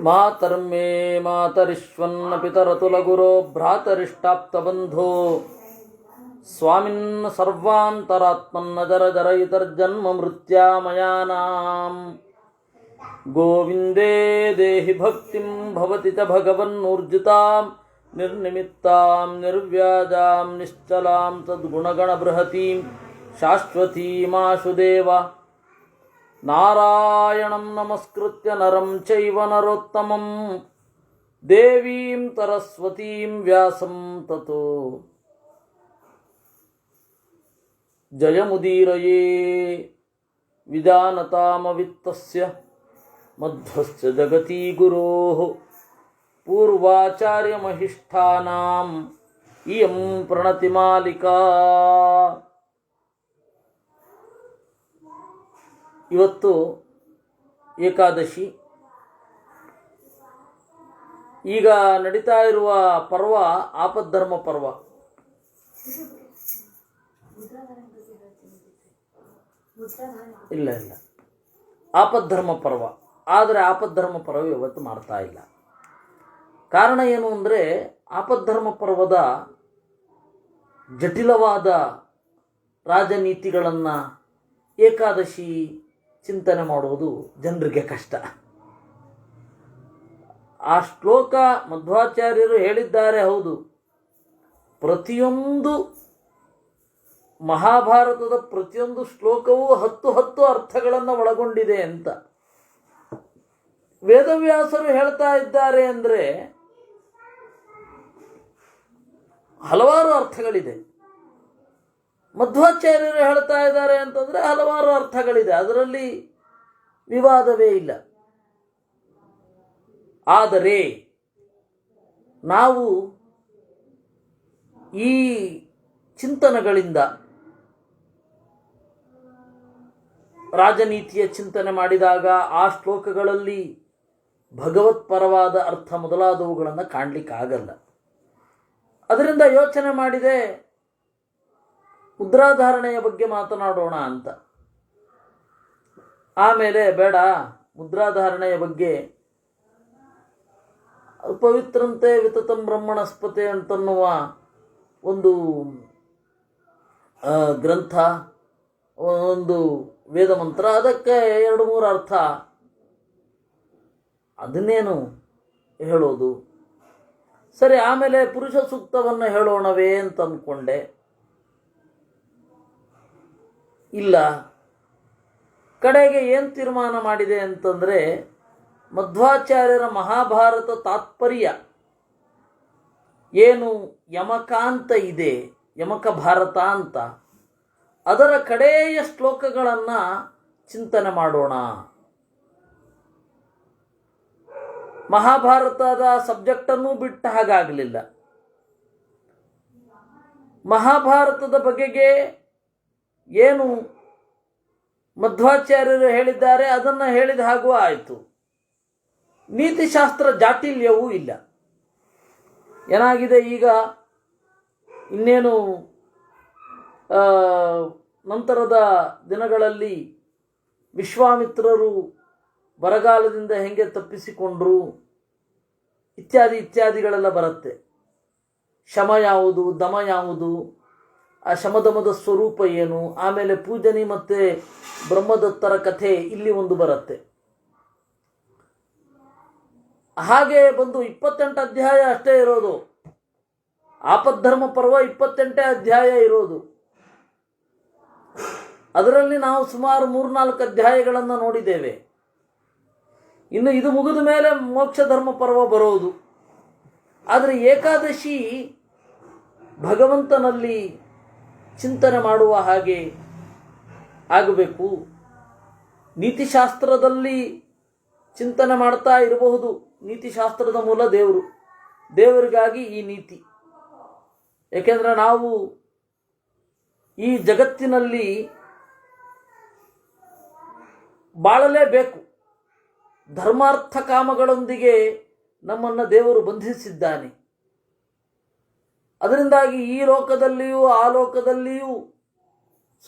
ಮಾತರ್ಮೇ ಮಾತರಿಶ್ವನ್ನ ಪಿತರತುಲಗುರೋ ಭ್ರಾತರಿಷ್ಟಾಪ್ತಬಂಧೋ ಸ್ವಾಮಿನ್ ಸರ್ವಾಂತರಾತ್ಮನ್ನ ಜರ ಜರ ಇತರ್ಜನ್ಮ ಮೃತ್ಯಾಮಯಾನಾಂ ಗೋವಿಂದೇ ದೇಹಿ ಭಕ್ತಿಂ ಭವತಿ ಚ ಭಗವನ್ನೂರ್ಜಿತಾಂ ನಿರ್ನಿಮಿತ್ತಾಂ ನಿರ್ವ್ಯಾಜಾಂ ನಿಶ್ಚಲಾಂ ತದ್ಗುಣಗಣ ಬೃಹತೀಂ ಶಾಶ್ವತೀಮಾಶುದೇವ ನಾರಾಯಣಂ ನಮಸ್ಕೃತ್ಯ ನರಂ ಚೈವ ನರೋತ್ತಮಂ ದೇವೀಂ ಸರಸ್ವತೀಂ ವ್ಯಾಸಂ ತತೋ ಜಯಮುದೀರಯೇ ವಿಜಾನತಾಮವಿತ್ತಸ್ಯ ಮಧ್ವಸ್ಯ ಜಗತಿ ಗುರೋಃ ಪೂರ್ವಾಚಾರ್ಯಮಹಿಷ್ಠಾನಾಂ ಇಯಂ ಪ್ರಣತಿಮಾಲಿಕಾ. ಇವತ್ತು ಏಕಾದಶಿ. ಈಗ ನಡೀತಾ ಇರುವ ಪರ್ವ ಆಪದ್ಧರ್ಮ ಪರ್ವ. ಇಲ್ಲ ಆಪದ್ಧರ್ಮ ಪರ್ವ. ಆದರೆ ಆಪದ್ಧರ್ಮ ಪರ್ವ ಇವತ್ತು ಮಾಡ್ತಾ ಇಲ್ಲ. ಕಾರಣ ಏನು ಅಂದರೆ ಆಪದ್ಧರ್ಮ ಪರ್ವದ ಜಟಿಲವಾದ ರಾಜನೀತಿಗಳನ್ನು ಏಕಾದಶಿ ಚಿಂತನೆ ಮಾಡುವುದು ಜನರಿಗೆ ಕಷ್ಟ. ಆ ಶ್ಲೋಕ ಮಧ್ವಾಚಾರ್ಯರು ಹೇಳಿದ್ದಾರೆ, ಹೌದು, ಪ್ರತಿಯೊಂದು ಮಹಾಭಾರತದ ಪ್ರತಿಯೊಂದು ಶ್ಲೋಕವೂ 10 ಅರ್ಥಗಳನ್ನು ಒಳಗೊಂಡಿದೆ ಅಂತ ವೇದವ್ಯಾಸರು ಹೇಳ್ತಾ ಇದ್ದಾರೆ. ಅಂದರೆ ಹಲವಾರು ಅರ್ಥಗಳಿದೆ. ಮಧ್ವಾಚಾರ್ಯರು ಹೇಳ್ತಾ ಇದ್ದಾರೆ ಅಂತಂದರೆ ಹಲವಾರು ಅರ್ಥಗಳಿದೆ, ಅದರಲ್ಲಿ ವಿವಾದವೇ ಇಲ್ಲ. ಆದರೆ ನಾವು ಈ ಚಿಂತನೆಗಳಿಂದ ರಾಜನೀತಿಯ ಚಿಂತನೆ ಮಾಡಿದಾಗ ಆ ಶ್ಲೋಕಗಳಲ್ಲಿ ಭಗವತ್ಪರವಾದ ಅರ್ಥ ಮೊದಲಾದವುಗಳನ್ನು ಕಾಣಲಿಕ್ಕಾಗಲ್ಲ. ಅದರಿಂದ ಯೋಚನೆ ಮಾಡಿದೆ, ಮುದ್ರಾಧಾರಣೆಯ ಬಗ್ಗೆ ಮಾತನಾಡೋಣ ಅಂತ. ಆಮೇಲೆ ಬೇಡ, ಮುದ್ರಾಧಾರಣೆಯ ಬಗ್ಗೆ ಪವಿತ್ರಂತೆ ವಿತತಂ ಬ್ರಹ್ಮಣಸ್ಪತೆ ಅಂತನ್ನುವ ಒಂದು ಗ್ರಂಥ, ಒಂದು ವೇದ ಮಂತ್ರ, ಅದಕ್ಕೆ 2-3 ಅರ್ಥ, ಅದನ್ನೇನು ಹೇಳೋದು. ಸರಿ, ಆಮೇಲೆ ಪುರುಷ ಸೂಕ್ತವನ್ನು ಹೇಳೋಣವೇ ಅಂತ ಅಂದ್ಕೊಂಡೆ. ಇಲ್ಲ, ಕಡೆಗೆ ಏನು ತೀರ್ಮಾನ ಮಾಡಿದೆ ಅಂತಂದರೆ, ಮಧ್ವಾಚಾರ್ಯರ ಮಹಾಭಾರತ ತಾತ್ಪರ್ಯ ಏನು ಯಮಕಾಂತ ಇದೆ, ಯಮಕ ಭಾರತ ಅಂತ, ಅದರ ಕಡೆಯ ಶ್ಲೋಕಗಳನ್ನು ಚಿಂತನೆ ಮಾಡೋಣ. ಮಹಾಭಾರತದ ಸಬ್ಜೆಕ್ಟನ್ನು ಬಿಟ್ಟ ಹಾಗಾಗಲಿಲ್ಲ. ಮಹಾಭಾರತದ ಬಗೆಗೆ ಏನು ಮಧ್ವಾಚಾರ್ಯರು ಹೇಳಿದ್ದಾರೆ ಅದನ್ನು ಹೇಳಿದ ಹಾಗೂ ಆಯಿತು. ನೀತಿಶಾಸ್ತ್ರ ಜಾಟಿಲ್ಯವೂ ಇಲ್ಲ. ಏನಾಗಿದೆ ಈಗ, ಇನ್ನೇನು ನಂತರದ ದಿನಗಳಲ್ಲಿ ವಿಶ್ವಾಮಿತ್ರರು ಬರಗಾಲದಿಂದ ಹೆಂಗೆ ತಪ್ಪಿಸಿಕೊಂಡ್ರು ಇತ್ಯಾದಿಗಳೆಲ್ಲ ಬರುತ್ತೆ. ಶಮ ಯಾವುದು, ದಮ ಯಾವುದು, ಆ ಶಮದಮದ ಸ್ವರೂಪ ಏನು, ಆಮೇಲೆ ಪೂಜನಿ ಮತ್ತು ಬ್ರಹ್ಮದತ್ತರ ಕಥೆ ಇಲ್ಲಿ ಒಂದು ಬರುತ್ತೆ. ಹಾಗೆ ಬಂದು 28 ಅಧ್ಯಾಯ ಅಷ್ಟೇ ಇರೋದು. ಆಪದ್ಧರ್ಮ ಪರ್ವ 28 ಅಧ್ಯಾಯ ಇರೋದು. ಅದರಲ್ಲಿ ನಾವು ಸುಮಾರು 3-4 ಅಧ್ಯಾಯಗಳನ್ನು ನೋಡಿದ್ದೇವೆ. ಇನ್ನು ಇದು ಮುಗಿದ ಮೇಲೆ ಮೋಕ್ಷ ಧರ್ಮ ಪರ್ವ ಬರೋದು. ಆದರೆ ಏಕಾದಶಿ ಭಗವಂತನಲ್ಲಿ ಚಿಂತನೆ ಮಾಡುವ ಹಾಗೆ ಆಗಬೇಕು. ನೀತಿಶಾಸ್ತ್ರದಲ್ಲಿ ಚಿಂತನೆ ಮಾಡ್ತಾ ಇರಬಹುದು. ನೀತಿಶಾಸ್ತ್ರದ ಮೂಲ ದೇವರು, ದೇವರಿಗಾಗಿ ಈ ನೀತಿ. ಏಕೆಂದರೆ ನಾವು ಈ ಜಗತ್ತಿನಲ್ಲಿ ಬಾಳಲೇಬೇಕು. ಧರ್ಮಾರ್ಥ ಕಾಮಗಳೊಂದಿಗೆ ನಮ್ಮನ್ನು ದೇವರು ಬಂಧಿಸಿದ್ದಾನೆ. ಅದರಿಂದಾಗಿ ಈ ಲೋಕದಲ್ಲಿಯೂ ಆ ಲೋಕದಲ್ಲಿಯೂ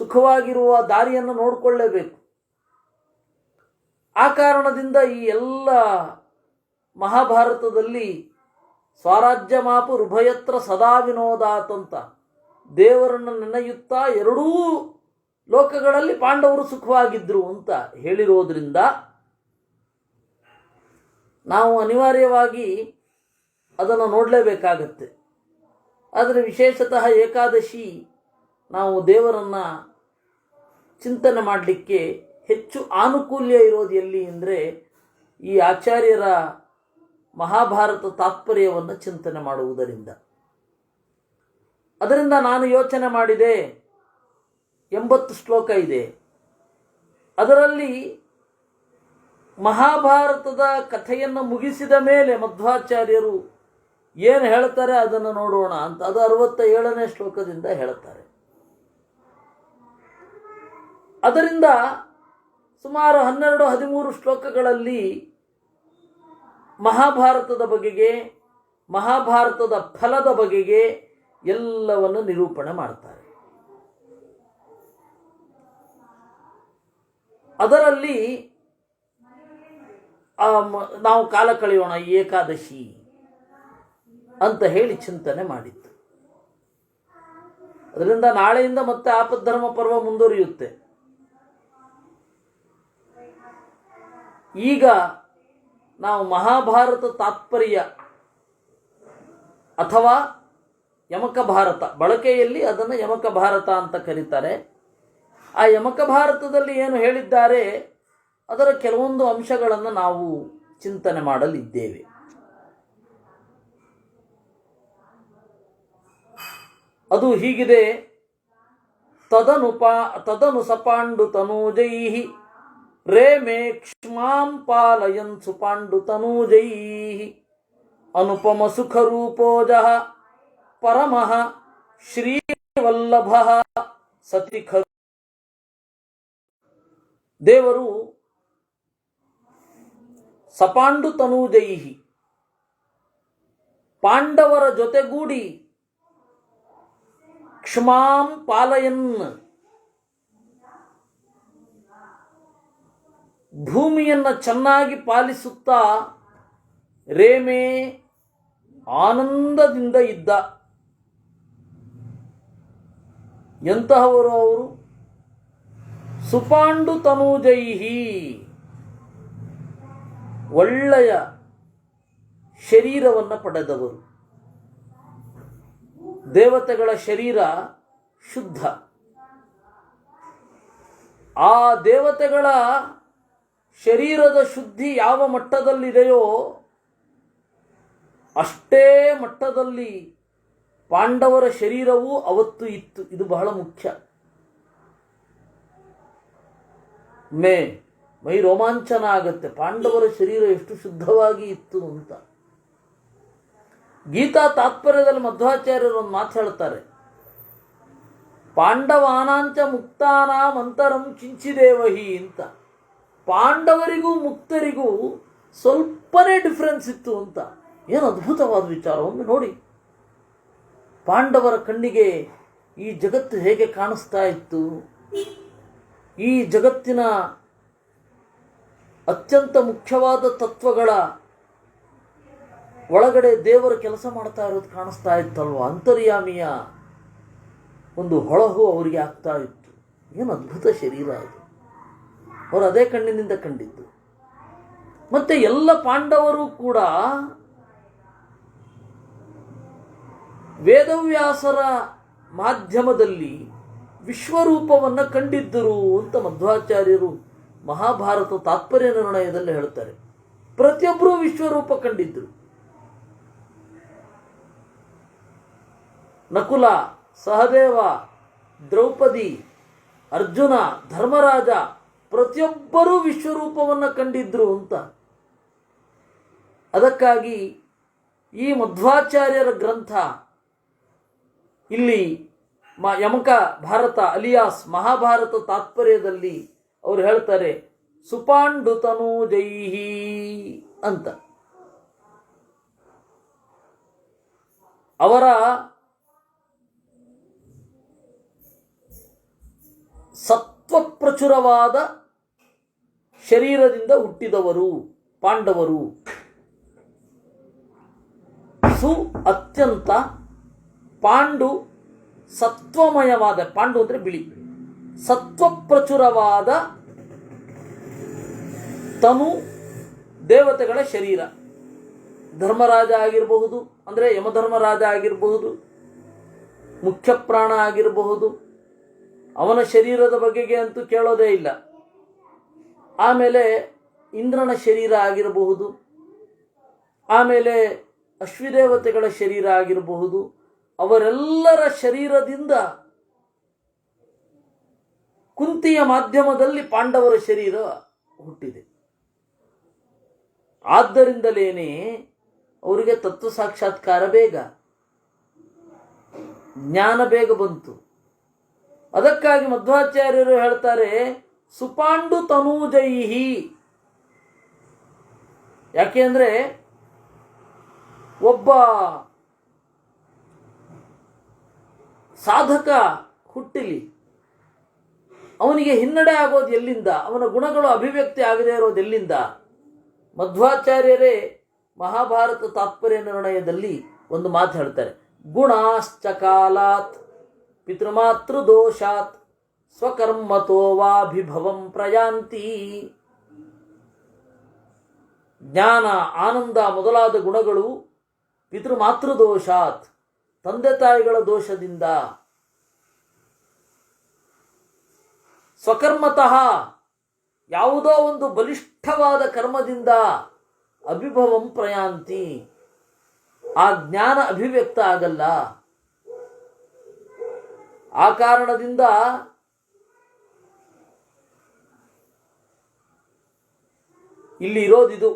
ಸುಖವಾಗಿರುವ ದಾರಿಯನ್ನು ನೋಡಿಕೊಳ್ಳಲೇಬೇಕು. ಆ ಕಾರಣದಿಂದ ಈ ಎಲ್ಲ ಮಹಾಭಾರತದಲ್ಲಿ ಸ್ವರಾಜ್ಯ ಮಾಪು ರುಭಯತ್ರ ಸದಾ ವಿನೋದಾತಂತ ದೇವರನ್ನು ನೆನೆಯುತ್ತಾ ಎರಡೂ ಲೋಕಗಳಲ್ಲಿ ಪಾಂಡವರು ಸುಖವಾಗಿದ್ದರು ಅಂತ ಹೇಳಿರೋದ್ರಿಂದ ನಾವು ಅನಿವಾರ್ಯವಾಗಿ ಅದನ್ನು ನೋಡಲೇಬೇಕಾಗತ್ತೆ. ಆದರೆ ವಿಶೇಷತಃ ಏಕಾದಶಿ ನಾವು ದೇವರನ್ನು ಚಿಂತನೆ ಮಾಡಲಿಕ್ಕೆ ಹೆಚ್ಚು ಆನುಕೂಲ್ಯ ಇರೋದು ಎಲ್ಲಿ ಅಂದರೆ ಈ ಆಚಾರ್ಯರ ಮಹಾಭಾರತ ತಾತ್ಪರ್ಯವನ್ನು ಚಿಂತನೆ ಮಾಡುವುದರಿಂದ. ಅದರಿಂದ ನಾನು ಯೋಚನೆ ಮಾಡಿದೆ, 80 ಶ್ಲೋಕ ಇದೆ, ಅದರಲ್ಲಿ ಮಹಾಭಾರತದ ಕಥೆಯನ್ನು ಮುಗಿಸಿದ ಮೇಲೆ ಮಧ್ವಾಚಾರ್ಯರು ಏನು ಹೇಳ್ತಾರೆ ಅದನ್ನು ನೋಡೋಣ ಅಂತ. ಅದು 67ನೇ ಶ್ಲೋಕದಿಂದ ಹೇಳ್ತಾರೆ. ಅದರಿಂದ ಸುಮಾರು 12-13 ಶ್ಲೋಕಗಳಲ್ಲಿ ಮಹಾಭಾರತದ ಬಗೆಗೆ, ಮಹಾಭಾರತದ ಫಲದ ಬಗೆಗೆ ಎಲ್ಲವನ್ನು ನಿರೂಪಣೆ ಮಾಡ್ತಾರೆ. ಅದರಲ್ಲಿ ನಾವು ಕಾಲ ಕಳೆಯೋಣ ಏಕಾದಶಿ ಅಂತ ಹೇಳಿ ಚಿಂತನೆ ಮಾಡಿತ್ತು. ಅದರಿಂದ ನಾಳೆಯಿಂದ ಮತ್ತೆ ಆಪದ್ಧರ್ಮ ಪರ್ವ ಮುಂದುವರಿಯುತ್ತೆ. ಈಗ ನಾವು ಮಹಾಭಾರತ ತಾತ್ಪರ್ಯ ಅಥವಾ ಯಮಕ ಭಾರತ, ಬಳಕೆಯಲ್ಲಿ ಅದನ್ನು ಯಮಕ ಭಾರತ ಅಂತ ಕರೀತಾರೆ. ಆ ಯಮಕ ಭಾರತದಲ್ಲಿ ಏನು ಹೇಳಿದ್ದಾರೆ ಅದರ ಕೆಲವೊಂದು ಅಂಶಗಳನ್ನು ನಾವು ಚಿಂತನೆ ಮಾಡಲಿದ್ದೇವೆ. ಅದು ಹೀಗಿದೆ. ತದನು ಸಪಾಂಡು ತನೂಜೈಹಿ ರೇಮೇ ಕ್ಷ್ಮಾಂ ಪಾಲಯನ್ ಸುಪಾಂಡು ತನೂಜೈಹಿ ಅನುಪಮ ಸುಖರೂಪೋಜಃ ಪರಮಃ ಶ್ರೀವಲ್ಲಭಃ ಸತಿಖರು. ದೇವರು ಸಪಾಂಡು ತನೂಜೈಹಿ ಪಾಂಡವರ ಜೊತೆಗೂಡಿ ಕ್ಷಮಾಂ ಪಾಲಯನ್ ಭೂಮಿಯನ್ನು ಚೆನ್ನಾಗಿ ಪಾಲಿಸುತ್ತಾ ರೇಮೆ ಆನಂದದಿಂದ ಇದ್ದ. ಎಂತಹವರು ಅವರು? ಸುಪಾಂಡು ತನೂಜೈಹಿ, ಒಳ್ಳೆಯ ಶರೀರವನ್ನು ಪಡೆದವರು. ದೇವತೆಗಳ ಶರೀರ ಶುದ್ಧ. ಆ ದೇವತೆಗಳ ಶರೀರದ ಶುದ್ಧಿ ಯಾವ ಮಟ್ಟದಲ್ಲಿದೆಯೋ ಅಷ್ಟೇ ಮಟ್ಟದಲ್ಲಿ ಪಾಂಡವರ ಶರೀರವೂ ಅವತ್ತು ಇತ್ತು. ಇದು ಬಹಳ ಮುಖ್ಯ. ಮೈ ರೋಮಾಂಚನ ಆಗತ್ತೆ, ಪಾಂಡವರ ಶರೀರ ಎಷ್ಟು ಶುದ್ಧವಾಗಿ ಇತ್ತು ಅಂತ. ಗೀತಾ ತಾತ್ಪರ್ಯದಲ್ಲಿ ಮಧ್ವಾಚಾರ್ಯರು ಒಂದು ಮಾತು ಹೇಳ್ತಾರೆ, ಪಾಂಡವಾನಾಂಚ ಮುಕ್ತಾನಾಂ ಅಂತರಂ ಕಿಂಚಿದೇವಹಿ ಅಂತ. ಪಾಂಡವರಿಗೂ ಮುಕ್ತರಿಗೂ ಸ್ವಲ್ಪನೇ ಡಿಫರೆನ್ಸ್ ಇತ್ತು ಅಂತ. ಏನು ಅದ್ಭುತವಾದ ವಿಚಾರ. ಒಮ್ಮೆ ನೋಡಿ, ಪಾಂಡವರ ಕಣ್ಣಿಗೆ ಈ ಜಗತ್ತು ಹೇಗೆ ಕಾಣಿಸ್ತಾ ಇತ್ತು, ಈ ಜಗತ್ತಿನ ಅತ್ಯಂತ ಮುಖ್ಯವಾದ ತತ್ವಗಳ ಒಳಗಡೆ ದೇವರ ಕೆಲಸ ಮಾಡ್ತಾ ಇರೋದು ಕಾಣಿಸ್ತಾ ಇತ್ತಲ್ವ. ಅಂತರ್ಯಾಮಿಯ ಒಂದು ಹೊಳಹು ಅವರಿಗೆ ಆಗ್ತಾ ಇತ್ತು. ಏನು ಅದ್ಭುತ ಶರೀರ ಅದು. ಅವರು ಅದೇ ಕಣ್ಣಿನಿಂದ ಕಂಡಿದ್ದು. ಮತ್ತೆ ಎಲ್ಲ ಪಾಂಡವರು ಕೂಡ ವೇದವ್ಯಾಸರ ಮಾಧ್ಯಮದಲ್ಲಿ ವಿಶ್ವರೂಪವನ್ನು ಕಂಡಿದ್ದರು ಅಂತ ಮಧ್ವಾಚಾರ್ಯರು ಮಹಾಭಾರತ ತಾತ್ಪರ್ಯ ನಿರ್ಣಯದಲ್ಲಿ ಹೇಳ್ತಾರೆ. ಪ್ರತಿಯೊಬ್ಬರೂ ವಿಶ್ವರೂಪ ಕಂಡಿದ್ದರು. ನಕುಲ, ಸಹದೇವ, ದ್ರೌಪದಿ, ಅರ್ಜುನ, ಧರ್ಮರಾಜ ಪ್ರತಿಯೊಬ್ಬರೂ ವಿಶ್ವರೂಪವನ್ನು ಕಂಡಿದ್ರು ಅಂತ. ಅದಕ್ಕಾಗಿ ಈ ಮಧ್ವಾಚಾರ್ಯರ ಗ್ರಂಥ ಇಲ್ಲಿ ಯಮಕ ಭಾರತ ಅಲಿಯಾಸ್ ಮಹಾಭಾರತ ತಾತ್ಪರ್ಯದಲ್ಲಿ ಅವರು ಹೇಳ್ತಾರೆ ಸುಪಾಂಡು ತನೂಜೈಹಿ ಅಂತ. ಅವರ ಸತ್ವಪ್ರಚುರವಾದ ಶರೀರದಿಂದ ಹುಟ್ಟಿದವರು ಪಾಂಡವರು. ಸು ಅತ್ಯಂತ, ಪಾಂಡು ಸತ್ವಮಯವಾದ, ಪಾಂಡು ಅಂದರೆ ಬಿಳಿ, ಸತ್ವಪ್ರಚುರವಾದ ತನು ದೇವತೆಗಳ ಶರೀರ. ಧರ್ಮರಾಜ ಆಗಿರಬಹುದು, ಅಂದರೆ ಯಮಧರ್ಮರಾಜ ಆಗಿರಬಹುದು, ಮುಖ್ಯ ಪ್ರಾಣ ಆಗಿರಬಹುದು, ಅವನ ಶರೀರದ ಬಗೆಗೆ ಅಂತೂ ಕೇಳೋದೇ ಇಲ್ಲ. ಆಮೇಲೆ ಇಂದ್ರನ ಶರೀರ ಆಗಿರಬಹುದು, ಆಮೇಲೆ ಅಶ್ವಿದೇವತೆಗಳ ಶರೀರ ಆಗಿರಬಹುದು. ಅವರೆಲ್ಲರ ಶರೀರದಿಂದ ಕುಂತಿಯ ಮಾಧ್ಯಮದಲ್ಲಿ ಪಾಂಡವರ ಶರೀರ ಹುಟ್ಟಿದೆ. ಆದ್ದರಿಂದಲೇನೆ ಅವರಿಗೆ ತತ್ವ ಸಾಕ್ಷಾತ್ಕಾರ ಬೇಗ, ಜ್ಞಾನ ಬೇಗ ಬಂತು. ಅದಕ್ಕಾಗಿ ಮಧ್ವಾಚಾರ್ಯರು ಹೇಳ್ತಾರೆ ಸುಪಾಂಡು ತನೂಜೈಹಿ. ಯಾಕೆಂದ್ರೆ ಒಬ್ಬ ಸಾಧಕ ಹುಟ್ಟಿಲಿ, ಅವನಿಗೆ ಹಿನ್ನಡೆ ಆಗೋದು ಎಲ್ಲಿಂದ? ಅವನ ಗುಣಗಳು ಅಭಿವ್ಯಕ್ತಿ ಆಗದೇ ಇರೋದು ಎಲ್ಲಿಂದ? ಮಧ್ವಾಚಾರ್ಯರೇ ಮಹಾಭಾರತ ತಾತ್ಪರ್ಯ ನಿರ್ಣಯದಲ್ಲಿ ಒಂದು ಮಾತು ಹೇಳ್ತಾರೆ, ಗುಣಾಶ್ಚ ಕಾಲಾತ್ ಪಿತೃಮಾತೃ ದೋಷಾತ್ ಸ್ವಕರ್ಮತೋ ವಾಭಿಭವಂ ಪ್ರಯಾಂತಿ. ಜ್ಞಾನ, ಆನಂದ ಮೊದಲಾದ ಗುಣಗಳು ಪಿತೃಮಾತೃ ದೋಷಾತ್, ತಂದೆ ತಾಯಿಗಳ ದೋಷದಿಂದ, ಸ್ವಕರ್ಮತಃ ಯಾವುದೋ ಒಂದು ಬಲಿಷ್ಠವಾದ ಕರ್ಮದಿಂದ ಅಭಿಭವಂ ಪ್ರಯಾಂತಿ, ಆ ಜ್ಞಾನ ಅಭಿವ್ಯಕ್ತ ಆಗಲ್ಲ. ಆ ಕಾರಣದಿಂದ ಇಲ್ಲಿ ಇರೋದಿದು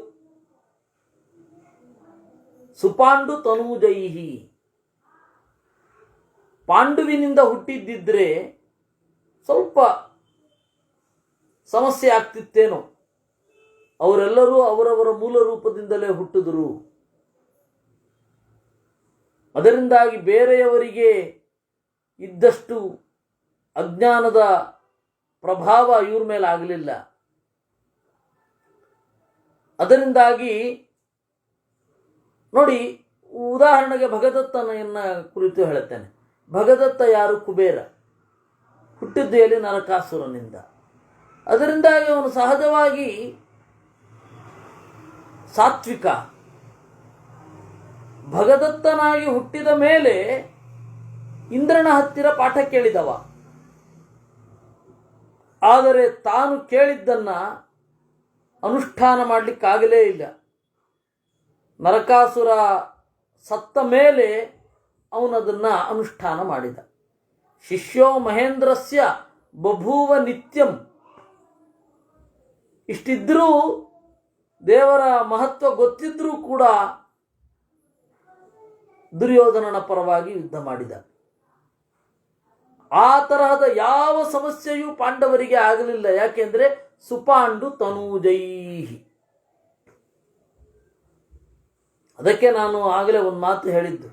ಸುಪಾಂಡು ತನೂಜೈಹಿ. ಪಾಂಡುವಿನಿಂದ ಹುಟ್ಟಿದ್ದಿದ್ರೆ ಸ್ವಲ್ಪ ಸಮಸ್ಯೆ ಆಗ್ತಿತ್ತೇನೋ. ಅವರೆಲ್ಲರೂ ಅವರವರ ಮೂಲ ರೂಪದಿಂದಲೇ ಹುಟ್ಟಿದರು. ಅದರಿಂದಾಗಿ ಬೇರೆಯವರಿಗೆ ಇದ್ದಷ್ಟು ಅಜ್ಞಾನದ ಪ್ರಭಾವ ಇವ್ರ ಮೇಲೆ ಆಗಲಿಲ್ಲ. ಅದರಿಂದಾಗಿ ನೋಡಿ, ಉದಾಹರಣೆಗೆ ಭಗದತ್ತನ ಕುರಿತು ಹೇಳುತ್ತೇನೆ. ಭಗದತ್ತ ಯಾರು? ಕುಬೇರ. ಹುಟ್ಟಿದ್ದು ಎಲ್ಲಿ? ನರಕಾಸುರನಿಂದ. ಅದರಿಂದಾಗಿ ಅವನು ಸಹಜವಾಗಿ ಸಾತ್ವಿಕ. ಭಗದತ್ತನಾಗಿ ಹುಟ್ಟಿದ ಮೇಲೆ ಇಂದ್ರನ ಹತ್ತಿರ ಪಾಠ ಕೇಳಿದವ. ಆದರೆ ತಾನು ಕೇಳಿದ್ದನ್ನ ಅನುಷ್ಠಾನ ಮಾಡಲಿಕ್ಕಾಗಲೇ ಇಲ್ಲ. ನರಕಾಸುರ ಸತ್ತ ಮೇಲೆ ಅವನದನ್ನು ಅನುಷ್ಠಾನ ಮಾಡಿದ. ಶಿಷ್ಯೋ ಮಹೇಂದ್ರಸ್ಯ ಬಭೂವ ನಿತ್ಯಂ. ಇಷ್ಟಿದ್ರೂ, ದೇವರ ಮಹತ್ವ ಗೊತ್ತಿದ್ರೂ ಕೂಡ ದುರ್ಯೋಧನನ ಪರವಾಗಿ ಯುದ್ಧ ಮಾಡಿದ. ಆ ತರಹದ ಯಾವ ಸಮಸ್ಯೆಯೂ ಪಾಂಡವರಿಗೆ ಆಗಲಿಲ್ಲ. ಯಾಕೆಂದ್ರೆ ಸುಪಾಂಡು ತನೂಜೈಹಿ. ಅದಕ್ಕೆ ನಾನು ಆಗಲೇ ಒಂದು ಮಾತು ಹೇಳಿದ್ದು,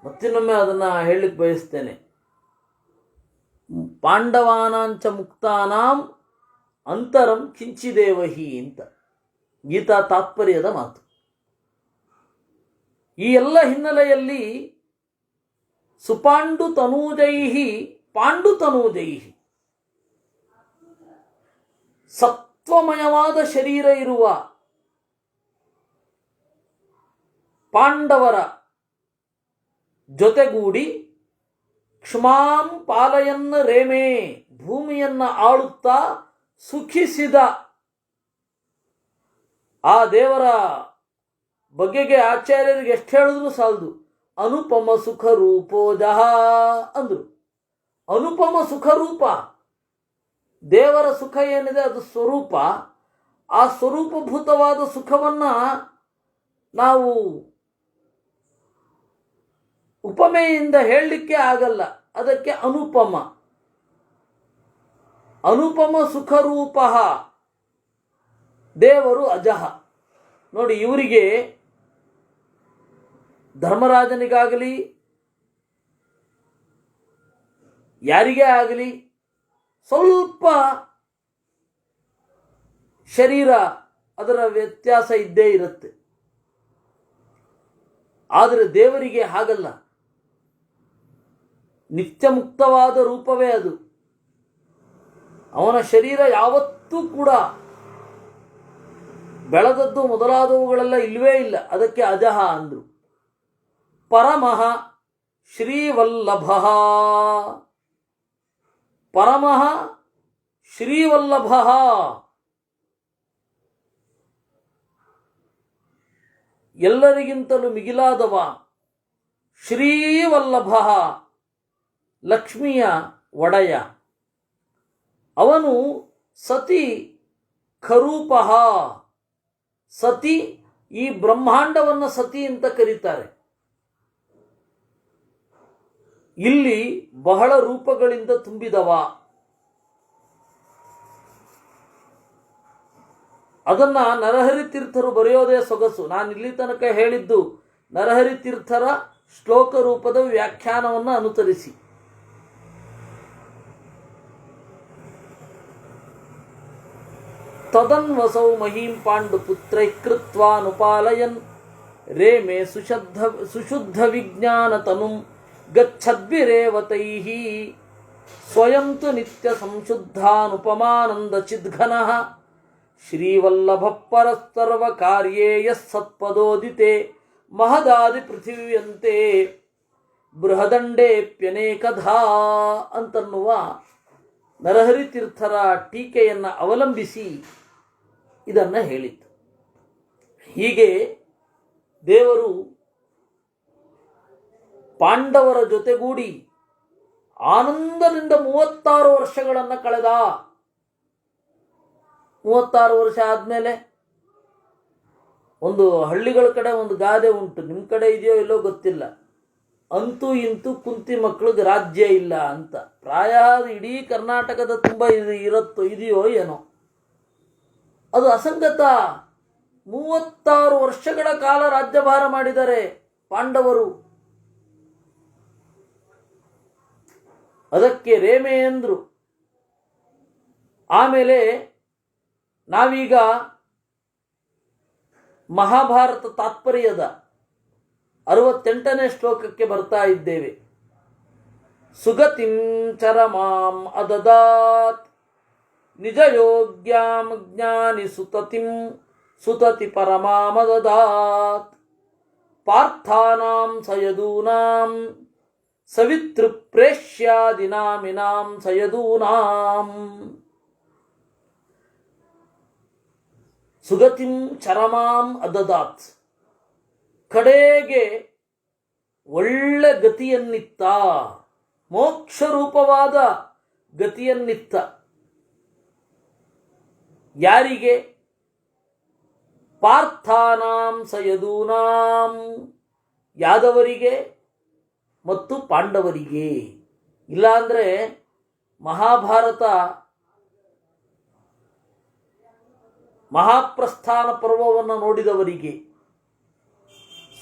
ಮತ್ತಿನ್ನೊಮ್ಮೆ ಅದನ್ನು ಹೇಳಲಿಕ್ಕೆ ಬಯಸ್ತೇನೆ. ಪಾಂಡವಾನಾಂಚ ಮುಕ್ತಾನಾಂ ಅಂತರಂ ಕಿಂಚಿದೇವಹಿ ಅಂತ ಗೀತಾ ತಾತ್ಪರ್ಯದ ಮಾತು. ಈ ಎಲ್ಲ ಹಿನ್ನೆಲೆಯಲ್ಲಿ ಸುಪಾಂಡು ತನೂಜೈಹಿ, ಪಾಂಡು ತನೂಜೈಹಿ, ಸತ್ವಮಯವಾದ ಶರೀರ ಇರುವ ಪಾಂಡವರ ಜೊತೆಗೂಡಿ ಕ್ಷಮಾಂ ಪಾಲಯನ್ನ ರೇಮೇ, ಭೂಮಿಯನ್ನ ಆಳುತ್ತಾ ಸುಖಿಸಿದ ಆ ದೇವರ ಬಗೆಗೆ ಆಚಾರ್ಯರಿಗೆ ಎಷ್ಟು ಹೇಳಿದ್ರು ಸಾಲದು. ಅನುಪಮ ಸುಖ ರೂಪೋಜಃ ಅಂದ್ರು. ಅನುಪಮ ಸುಖ ರೂಪ, ದೇವರ ಸುಖ ಏನಿದೆ ಅದು ಸ್ವರೂಪ. ಆ ಸ್ವರೂಪಭೂತವಾದ ಸುಖವನ್ನ ನಾವು ಉಪಮೆಯಿಂದ ಹೇಳಲಿಕ್ಕೆ ಆಗಲ್ಲ. ಅದಕ್ಕೆ ಅನುಪಮ. ಅನುಪಮ ಸುಖರೂಪ ದೇವರು ಅಜಃ. ನೋಡಿ, ಇವರಿಗೆ ಧರ್ಮರಾಜನಿಗಾಗಲಿ ಯಾರಿಗೇ ಆಗಲಿ ಸ್ವಲ್ಪ ಶರೀರ ಅದರ ವ್ಯತ್ಯಾಸ ಇದ್ದೇ ಇರುತ್ತೆ. ಆದರೆ ದೇವರಿಗೆ ಹಾಗಲ್ಲ, ನಿತ್ಯ ಮುಕ್ತವಾದ ರೂಪವೇ ಅದು. ಅವನ ಶರೀರ ಯಾವತ್ತೂ ಕೂಡ ಬೆಳೆದದ್ದು ಮೊದಲಾದವುಗಳೆಲ್ಲ ಇಲ್ಲವೇ ಇಲ್ಲ. ಅದಕ್ಕೆ ಅಜಹ ಅಂದ್ರು. ಪರಮಃ ಶ್ರೀವಲ್ಲಭ, ಪರಮಃ ಶ್ರೀವಲ್ಲಭ, ಎಲ್ಲರಿಗಿಂತಲೂ ಮಿಗಿಲಾದವ. ಶ್ರೀವಲ್ಲಭ, ಲಕ್ಷ್ಮಿಯ ಒಡೆಯ. ಅವನು ಸತಿ ಖರೂಪಃ, ಸತಿ, ಈ ಬ್ರಹ್ಮಾಂಡವನ್ನು ಸತಿ ಅಂತ ಕರೀತಾರೆ. ಇಲ್ಲಿ ಬಹಳ ರೂಪಗಳಿಂದ ತುಂಬಿದವ. ಅದನ್ನ ನರಹರಿ ತೀರ್ಥರು ಬರೆಯೋದೇ ಸೊಗಸು. ನಾನು ಇಲ್ಲಿ ತನಕ ಹೇಳಿದ್ದು ನರಹರಿ ತೀರ್ಥರ ಶ್ಲೋಕ ರೂಪದ ವ್ಯಾಖ್ಯಾನವನ್ನು ಅನುಸರಿಸಿ. ತದನ್ವಸೌ ಮಹೀಂ ಪಾಂಡು ಪುತ್ರೈ ಕೃತ್ವಾನುಪಾಲಯನ್ ರೇಮೆ ಸುಶುದ್ಧ ವಿಜ್ಞಾನ ತನುಂ ಗಚ್ಚದ್ಭಿರೇವತೈಃ ಸ್ವಯಂ ತು ನಿತ್ಯ ಸಂಶುದ್ಧಾನುಪಮಾನಂದ ಚಿದ್ಘನಃ ಶ್ರೀವಲ್ಲಭ ಪರಸ್ಸರ್ವ ಕಾರ್ಯೇ ಯಸ್ಸತ್ಪದೋದಿತೆ ಮಹದಾದಿ ಪೃಥಿವ್ಯಂತೆ ಬೃಹದಂಡೇಪ್ಯನೇಕಧಾ ಅಂತನ್ನುವ ನರಹರಿ ತೀರ್ಥರ ಟೀಕೆಯನ್ನು ಅವಲಂಬಿಸಿ ಇದನ್ನು ಹೇಳಿತು. ಹೀಗೆ ದೇವರು ಪಾಂಡವರ ಜೊತೆಗೂಡಿ ಆನಂದದಿಂದ 36 ವರ್ಷಗಳನ್ನು ಕಳೆದ. 36 ವರ್ಷ ಆದಮೇಲೆ ಒಂದು ಹಳ್ಳಿಗಳ ಕಡೆ ಒಂದು ಗಾದೆ ಉಂಟು, ನಿಮ್ಮ ಕಡೆ ಇದೆಯೋ ಇಲ್ಲೋ ಗೊತ್ತಿಲ್ಲ, ಅಂತೂ ಇಂತೂ ಕುಂತಿ ಮಕ್ಕಳಿಗೆ ರಾಜ್ಯ ಇಲ್ಲ ಅಂತ. ಪ್ರಾಯ ಇಡೀ ಕರ್ನಾಟಕದ ತುಂಬ ಇದೆಯೋ ಏನೋ, ಅದು ಅಸಂಗತ. 36 ವರ್ಷಗಳ ಕಾಲ ರಾಜ್ಯಭಾರ ಮಾಡಿದ್ದಾರೆ ಪಾಂಡವರು. ಅದಕ್ಕೆ ರೇಮೆ ಎಂದ್ರು. ಆಮೇಲೆ ನಾವೀಗ ಮಹಾಭಾರತ ತಾತ್ಪರ್ಯದ 68ನೇ ಶ್ಲೋಕಕ್ಕೆ ಬರ್ತಾ ಇದ್ದೇವೆ. ಸುಗತಿಂ ಚರಮಾಂ ಅದದಾತ್ ನಿಜ ಯೋಗ್ಯಾಂ ಜ್ಞಾನಿ ಸುತತಿಂ ಸುತತಿ ಪರಮಾಮದದಾತ್ ಪಾರ್ಥಾನಾಂ ಸಯದೂನಾಂ ಸವಿತೃಪ್ರೇಷ್ಯಾದಿನಾಮಿನಾಂ ಸಯದೂನಾಂ. ಸುಗತಿಂ ಚರಮಾಂ ಅದದಾತ್, ಕಡೆಗೆ ಒಳ್ಳೆ ಗತಿಯನ್ನಿತ್ತ, ಮೋಕ್ಷರೂಪವಾದ ಗತಿಯನ್ನಿತ್ತ. ಯಾರಿಗೆ? ಪಾರ್ಥಾನಾಂ ಸಯದೂನಾಂ, ಯಾದವರಿಗೆ ಮತ್ತು ಪಾಂಡವರಿಗೆ. ಇಲ್ಲಾಂದರೆ ಮಹಾಭಾರತ ಮಹಾಪ್ರಸ್ಥಾನ ಪರ್ವವನ್ನು ನೋಡಿದವರಿಗೆ,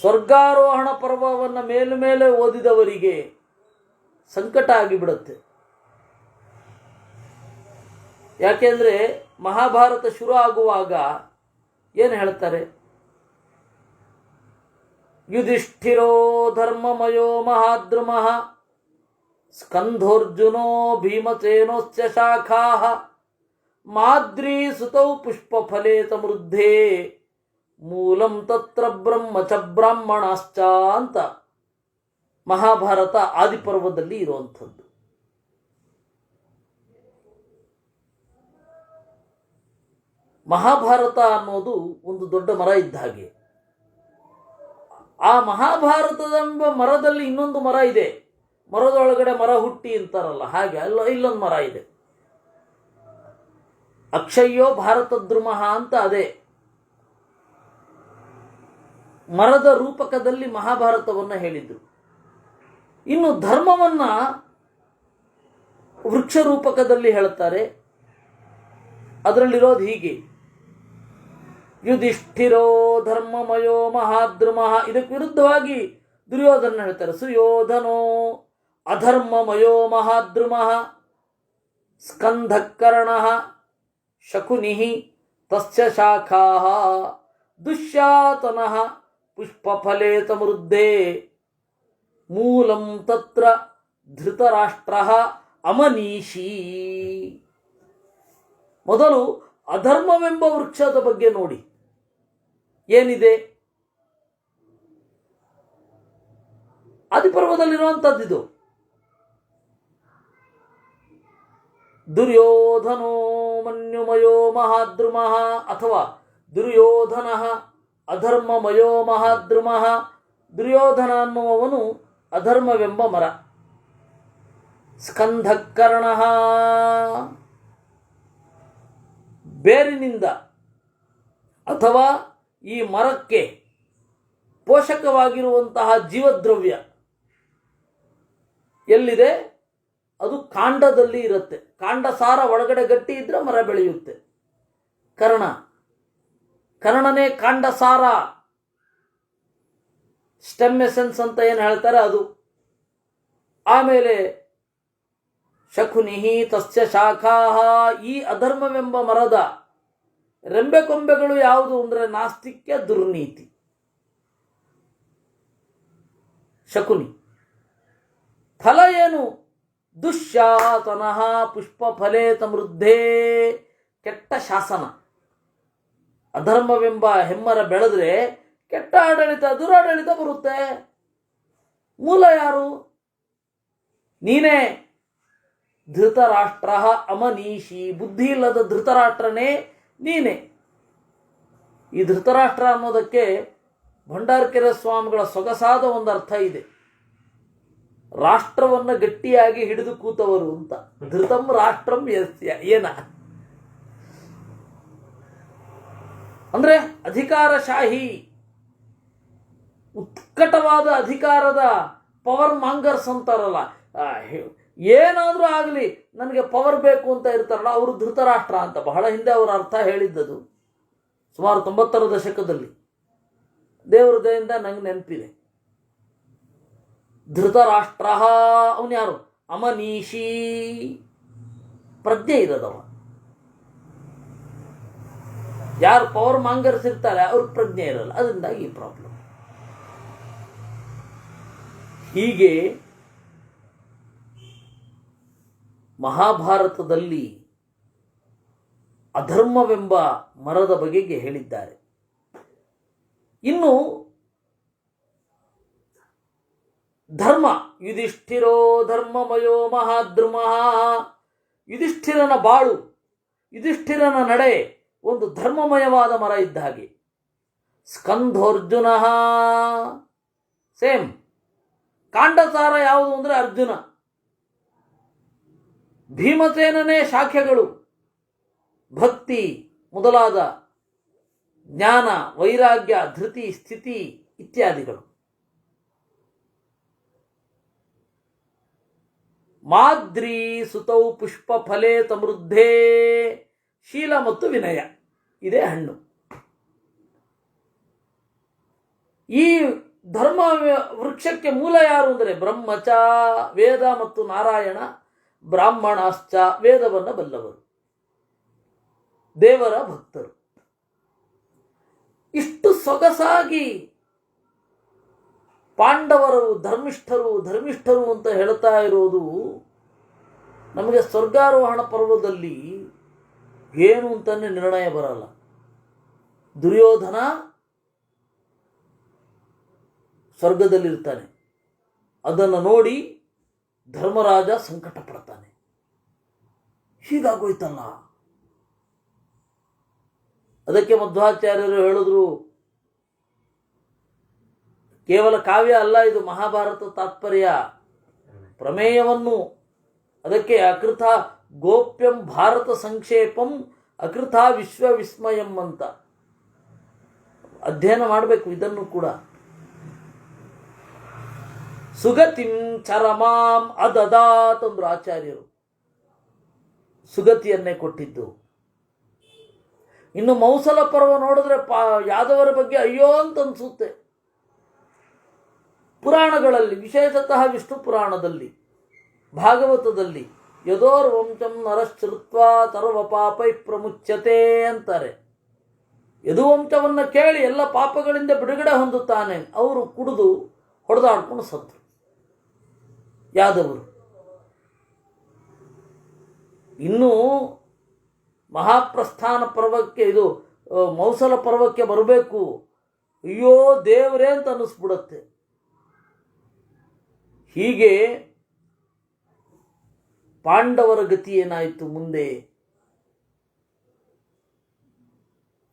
ಸ್ವರ್ಗಾರೋಹಣ ಪರ್ವವನ್ನು ಮೇಲುಮೇಲೆ ಓದಿದವರಿಗೆ ಸಂಕಟ ಆಗಿಬಿಡುತ್ತೆ. ಯಾಕೆಂದರೆ ಮಹಾಭಾರತ ಶುರು ಆಗುವಾಗ ಏನು ಹೇಳ್ತಾರೆ? ಯುಧಿಷ್ಠಿರೋ ಧರ್ಮಮಯೋ ಮಹಾದ್ರುಮಃ ಸ್ಕಂಧೋರ್ಜುನೋ ಭೀಮಸೇನೋಸ್ಯ ಶಾಖಾಃ ಮಾದ್ರೀ ಸುತೌ ಪುಷ್ಪಫಲೇ ಸಮೃದ್ಧೇ ಮೂಲಂ ತತ್ರ ಬ್ರಹ್ಮ ಚ ಬ್ರಾಹ್ಮಣಾಶ್ಚ ಅಂತ ಮಹಾಭಾರತ ಆದಿಪರ್ವದಲ್ಲಿ ಇರುವಂಥದ್ದು. ಮಹಾಭಾರತ ಅನ್ನೋದು ಒಂದು ದೊಡ್ಡ ಮರ ಇದ್ದ ಹಾಗೆ. ಆ ಮಹಾಭಾರತದೆಂಬ ಮರದಲ್ಲಿ ಇನ್ನೊಂದು ಮರ ಇದೆ. ಮರದೊಳಗಡೆ ಮರ ಹುಟ್ಟಿ ಅಂತಾರಲ್ಲ, ಹಾಗೆ ಅಲ್ಲ, ಇಲ್ಲೊಂದು ಮರ ಇದೆ. ಅಕ್ಷಯ್ಯೋ ಭಾರತದ್ರುಮಃ ಅಂತ ಅದೇ ಮರದ ರೂಪಕದಲ್ಲಿ ಮಹಾಭಾರತವನ್ನು ಹೇಳಿದ್ರು. ಇನ್ನು ಧರ್ಮವನ್ನ ವೃಕ್ಷ ರೂಪಕದಲ್ಲಿ ಹೇಳ್ತಾರೆ. ಅದರಲ್ಲಿರೋದು ಹೀಗೆ: ಯುಧಿಷ್ಠಿರೋ ಧರ್ಮಮಯೋ ಮಹಾದ್ರುಮಃ. ಇದಕ್ಕೆ ವಿರುದ್ಧವಾಗಿ ದುರ್ಯೋಧನ ಹೇಳ್ತಾರೆ. ಸುಯೋಧನೋ ಅಧರ್ಮಮಯೋ ಮಹಾದ್ರುಮಃ ಸ್ಕಂಧಕರ್ಣಃ ಶಕುನಿಃ ತಸ್ಯ ಶಾಖಾಃ ದುಶ್ಯಾತನಃ ಪುಷ್ಪಫಲೆ ಸಮೃದ್ಧೇ ಮೂಲಂ ತತ್ರ ಧೃತರಾಷ್ಟ್ರ ಅಮನೀಷಿ. ಮೊದಲು ಅಧರ್ಮವೆಂಬ ವೃಕ್ಷದ ಬಗ್ಗೆ ನೋಡಿ. ಏನಿದೆ? ಆದಿಪರ್ವದಲ್ಲಿರುವಂಥದ್ದಿದು. ದುರ್ಯೋಧನೋ ಮನ್ಯುಮಯೋ ಮಹಾದ್ರುಮಃ ಅಥವಾ ದುರ್ಯೋಧನ ಅಧರ್ಮಮಯೋ ಮಹಾದ್ರುಮಃ. ದುರ್ಯೋಧನ ಅನ್ನುವವನು ಅಧರ್ಮವೆಂಬ ಮರ. ಸ್ಕಂಧಕರ್ಣ ಬೇರಿನಿಂದ ಅಥವಾ ಈ ಮರಕ್ಕೆ ಪೋಷಕವಾಗಿರುವಂತಹ ಜೀವದ್ರವ್ಯ ಎಲ್ಲಿದೆ? ಅದು ಕಾಂಡದಲ್ಲಿ ಇರುತ್ತೆ. ಕಾಂಡ ಸಾರ ಒಳಗಡೆ ಗಟ್ಟಿ ಇದ್ರೆ ಮರ ಬೆಳೆಯುತ್ತೆ. ಕರ್ಣನೇ ಕಾಂಡ ಸಾರ, ಸ್ಟೆಮ್ ಎಸೆನ್ಸ್ ಅಂತ ಏನು ಹೇಳ್ತಾರೆ ಅದು. ಆಮೇಲೆ ಶಕುನಿಹಿ ತಸ್ಯ ಶಾಖಾಹ. ಈ ಅಧರ್ಮವೆಂಬ ಮರದ ರೆಂಬೆ ಕೊಂಬೆಗಳು ಯಾವುದು ಅಂದರೆ ನಾಸ್ತಿಕ್ಯ, ದುರ್ನೀತಿ. ಶಕುನಿ. ಫಲ ಏನು? ದುಶ್ಯಾಸನಃ ಪುಷ್ಪಫಲೆ ಸಮೃದ್ಧೇ. ಕೆಟ್ಟ ಶಾಸನ. ಅಧರ್ಮವೆಂಬ ಹೆಮ್ಮರ ಬೆಳೆದ್ರೆ ಕೆಟ್ಟ ಆಡಳಿತ, ದುರಾಡಳಿತ ಬರುತ್ತೆ. ಮೂಲ ಯಾರು? ನೀನೇ. ಧೃತರಾಷ್ಟ್ರ ಅಮನೀಷಿ. ಬುದ್ಧಿ ಇಲ್ಲದ ಧೃತರಾಷ್ಟ್ರನೇ ನೀನೇ. ಈ ಧೃತರಾಷ್ಟ್ರ ಅನ್ನೋದಕ್ಕೆ ಭಂಡಾರಕೆರೆ ಸ್ವಾಮಿಗಳ ಸೊಗಸಾದ ಒಂದು ಅರ್ಥ ಇದೆ. ರಾಷ್ಟ್ರವನ್ನು ಗಟ್ಟಿಯಾಗಿ ಹಿಡಿದು ಕೂತವರು ಅಂತ. ಧೃತಂ ರಾಷ್ಟ್ರಂ ಯಸ್ಯ. ಏನ ಅಂದ್ರೆ ಅಧಿಕಾರಶಾಹಿ, ಉತ್ಕಟವಾದ ಅಧಿಕಾರದ ಪವರ್ ಮಾಂಗರ್ಸ್ ಅಂತಾರಲ್ಲ. ಏನಾದರೂ ಆಗಲಿ ನನಗೆ ಪವರ್ ಬೇಕು ಅಂತ ಇರ್ತಾರಲ್ಲ, ಅವರು ಧೃತರಾಷ್ಟ್ರ ಅಂತ. ಬಹಳ ಹಿಂದೆ ಅವರ ಅರ್ಥ ಹೇಳಿದ್ದದು, ಸುಮಾರು 90ರ ದಶಕದಲ್ಲಿ. ದೇವರ ದಯೆಯಿಂದ ನಂಗೆ ನೆನಪಿದೆ. ಧೃತರಾಷ್ಟ್ರ ಅವನು ಯಾರು? ಅಮನೀಷಿ, ಪ್ರಜ್ಞೆ ಇರೋದವ. ಯಾರು ಪವರ್ ಮಾಂಗರ್ಸ್ ಇರ್ತಾರೆ ಅವ್ರಿಗೆ ಪ್ರಜ್ಞೆ ಇರಲ್ಲ. ಅದರಿಂದಾಗಿ ಈ ಪ್ರಾಬ್ಲಮ್. ಹೀಗೆ ಮಹಾಭಾರತದಲ್ಲಿ ಅಧರ್ಮವೆಂಬ ಮರದ ಬಗೆಗೆ ಹೇಳಿದ್ದಾರೆ. ಇನ್ನು ಧರ್ಮ. ಯುಧಿಷ್ಠಿರೋ ಧರ್ಮಮಯೋ ಮಹಾದ್ರುಮಃ. ಯುಧಿಷ್ಠಿರನ ಬಾಳು, ಯುಧಿಷ್ಠಿರನ ನಡೆ ಒಂದು ಧರ್ಮಮಯವಾದ ಮರ ಇದ್ದ ಹಾಗೆ. ಸ್ಕಂಧೋರ್ಜುನ ಸೇಮ್. ಕಾಂಡಸಾರ ಯಾವುದು ಅಂದರೆ ಅರ್ಜುನ. ಭೀಮಸೇನನೇ ಶಾಖೆಗಳು. ಭಕ್ತಿ ಮೊದಲಾದ ಜ್ಞಾನ, ವೈರಾಗ್ಯ, ಧೃತಿ, ಸ್ಥಿತಿ ಇತ್ಯಾದಿಗಳು. ಮಾದ್ರಿ ಸುತೌ ಪುಷ್ಪ ಫಲೆ ಸಮೃದ್ಧೇ. ಶೀಲ ಮತ್ತು ವಿನಯ ಇದೇ ಹಣ್ಣು. ಈ ಧರ್ಮ ವೃಕ್ಷಕ್ಕೆ ಮೂಲ ಯಾರು ಅಂದರೆ ಬ್ರಹ್ಮಚ. ವೇದ ಮತ್ತು ನಾರಾಯಣ. ಬ್ರಾಹ್ಮಣಾಶ್ಚ, ವೇದವನ್ನು ಬಲ್ಲವರು, ದೇವರ ಭಕ್ತರು. ಇಷ್ಟು ಸೊಗಸಾಗಿ ಪಾಂಡವರು ಧರ್ಮಿಷ್ಠರು ಅಂತ ಹೇಳ್ತಾ ಇರೋದು ನಮಗೆ ಸ್ವರ್ಗಾರೋಹಣ ಪರ್ವದಲ್ಲಿ ಏನು ಅಂತಾನೆ ನಿರ್ಣಯ ಬರಲ್ಲ. ದುರ್ಯೋಧನ ಸ್ವರ್ಗದಲ್ಲಿರ್ತಾನೆ. ಅದನ್ನು ನೋಡಿ ಧರ್ಮರಾಜ ಸಂಕಟ ಪಡ್ತಾನೆ. ಹೀಗಾಗೋಯ್ತಲ್ಲ. ಅದಕ್ಕೆ ಮಧ್ವಾಚಾರ್ಯರು ಹೇಳಿದ್ರು, ಕೇವಲ ಕಾವ್ಯ ಅಲ್ಲ ಇದು, ಮಹಾಭಾರತ ತಾತ್ಪರ್ಯ, ಪ್ರಮೇಯವನ್ನು. ಅದಕ್ಕೆ ಅಕೃತ ಗೋಪ್ಯಂ ಭಾರತ ಸಂಕ್ಷೇಪಂ ಅಕೃತ ವಿಶ್ವ ವಿಸ್ಮಯಂ ಅಂತ ಅಧ್ಯಯನ ಮಾಡಬೇಕು. ಇದನ್ನು ಕೂಡ ಸುಗತಿಂ ಚರಮಾಂ ಅದದಾತ್ ಅಂದ್ರು ಆಚಾರ್ಯರು. ಸುಗತಿಯನ್ನೇ ಕೊಟ್ಟಿದ್ದು. ಇನ್ನು ಮೌಸಲ ಪರ್ವ ನೋಡಿದ್ರೆ ಯಾದವರ ಬಗ್ಗೆ ಅಯ್ಯೋ ಅಂತ ಅನ್ಸುತ್ತೆ. ಪುರಾಣಗಳಲ್ಲಿ, ವಿಶೇಷತಃ ವಿಷ್ಣು ಪುರಾಣದಲ್ಲಿ, ಭಾಗವತದಲ್ಲಿ ಯದೋರ್ವಂಶಂ ನರಶ್ರುತ್ವ ಸರ್ವ ಪಾಪೈ ಪ್ರಮುಚ್ಯತೆ ಅಂತಾರೆ. ಯದುವಂಶವನ್ನು ಕೇಳಿ ಎಲ್ಲ ಪಾಪಗಳಿಂದ ಬಿಡುಗಡೆ ಹೊಂದುತ್ತಾನೆ. ಅವರು ಕುಡಿದು ಹೊಡೆದಾಡ್ಕೊಂಡು ಸತ್ರು ಯಾದವರು. ಇನ್ನೂ ಮಹಾಪ್ರಸ್ಥಾನ ಪರ್ವಕ್ಕೆ, ಇದು ಮೌಸಲ ಪರ್ವಕ್ಕೆ ಬರಬೇಕು. ಅಯ್ಯೋ ದೇವರೇ ಅಂತ ಅನ್ನಿಸ್ಬಿಡತ್ತೆ. ಹೀಗೆ ಪಾಂಡವರ ಗತಿ ಏನಾಯಿತು ಮುಂದೆ?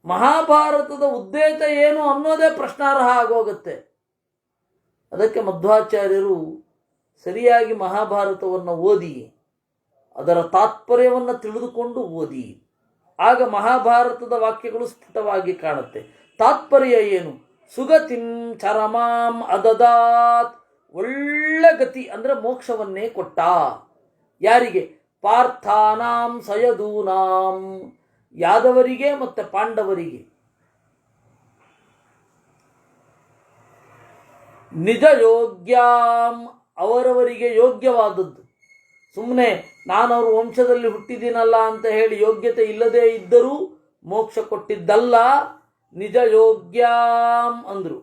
ಮಹಾಭಾರತದ ಉದ್ದೇಶ ಏನು ಅನ್ನೋದೇ ಪ್ರಶ್ನಾರ್ಹ ಆಗೋಗುತ್ತೆ. ಅದಕ್ಕೆ ಮಧ್ವಾಚಾರ್ಯರು ಸರಿಯಾಗಿ ಮಹಾಭಾರತವನ್ನು ಓದಿ ಅದರ ತಾತ್ಪರ್ಯವನ್ನು ತಿಳಿದುಕೊಂಡು ಓದಿ, ಆಗ ಮಹಾಭಾರತದ ವಾಕ್ಯಗಳು ಸ್ಫುಟವಾಗಿ ಕಾಣುತ್ತೆ. ತಾತ್ಪರ್ಯ ಏನು? ಸುಗತಿಂ ಚರಮಾಂ ಅದದಾತ್, ಒಳ್ಳೆ ಗತಿ ಅಂದರೆ ಮೋಕ್ಷವನ್ನೇ ಕೊಟ್ಟ. ಯಾರಿಗೆ? ಪಾರ್ಥಾನಾಂ ಸಯದೂನಾಂ, ಯಾದವರಿಗೆ ಮತ್ತು ಪಾಂಡವರಿಗೆ. ನಿಜ ಯೋಗ್ಯಾಂ, ಅವರವರಿಗೆ ಯೋಗ್ಯವಾದದ್ದು. ಸುಮ್ಮನೆ ನಾನು ಅವ್ರ ವಂಶದಲ್ಲಿ ಹುಟ್ಟಿದ್ದೀನಲ್ಲ ಅಂತ ಹೇಳಿ ಯೋಗ್ಯತೆ ಇಲ್ಲದೇ ಇದ್ದರೂ ಮೋಕ್ಷ ಕೊಟ್ಟಿದ್ದಲ್ಲ. ನಿಜ ಯೋಗ್ಯಾಂ ಅಂದರು.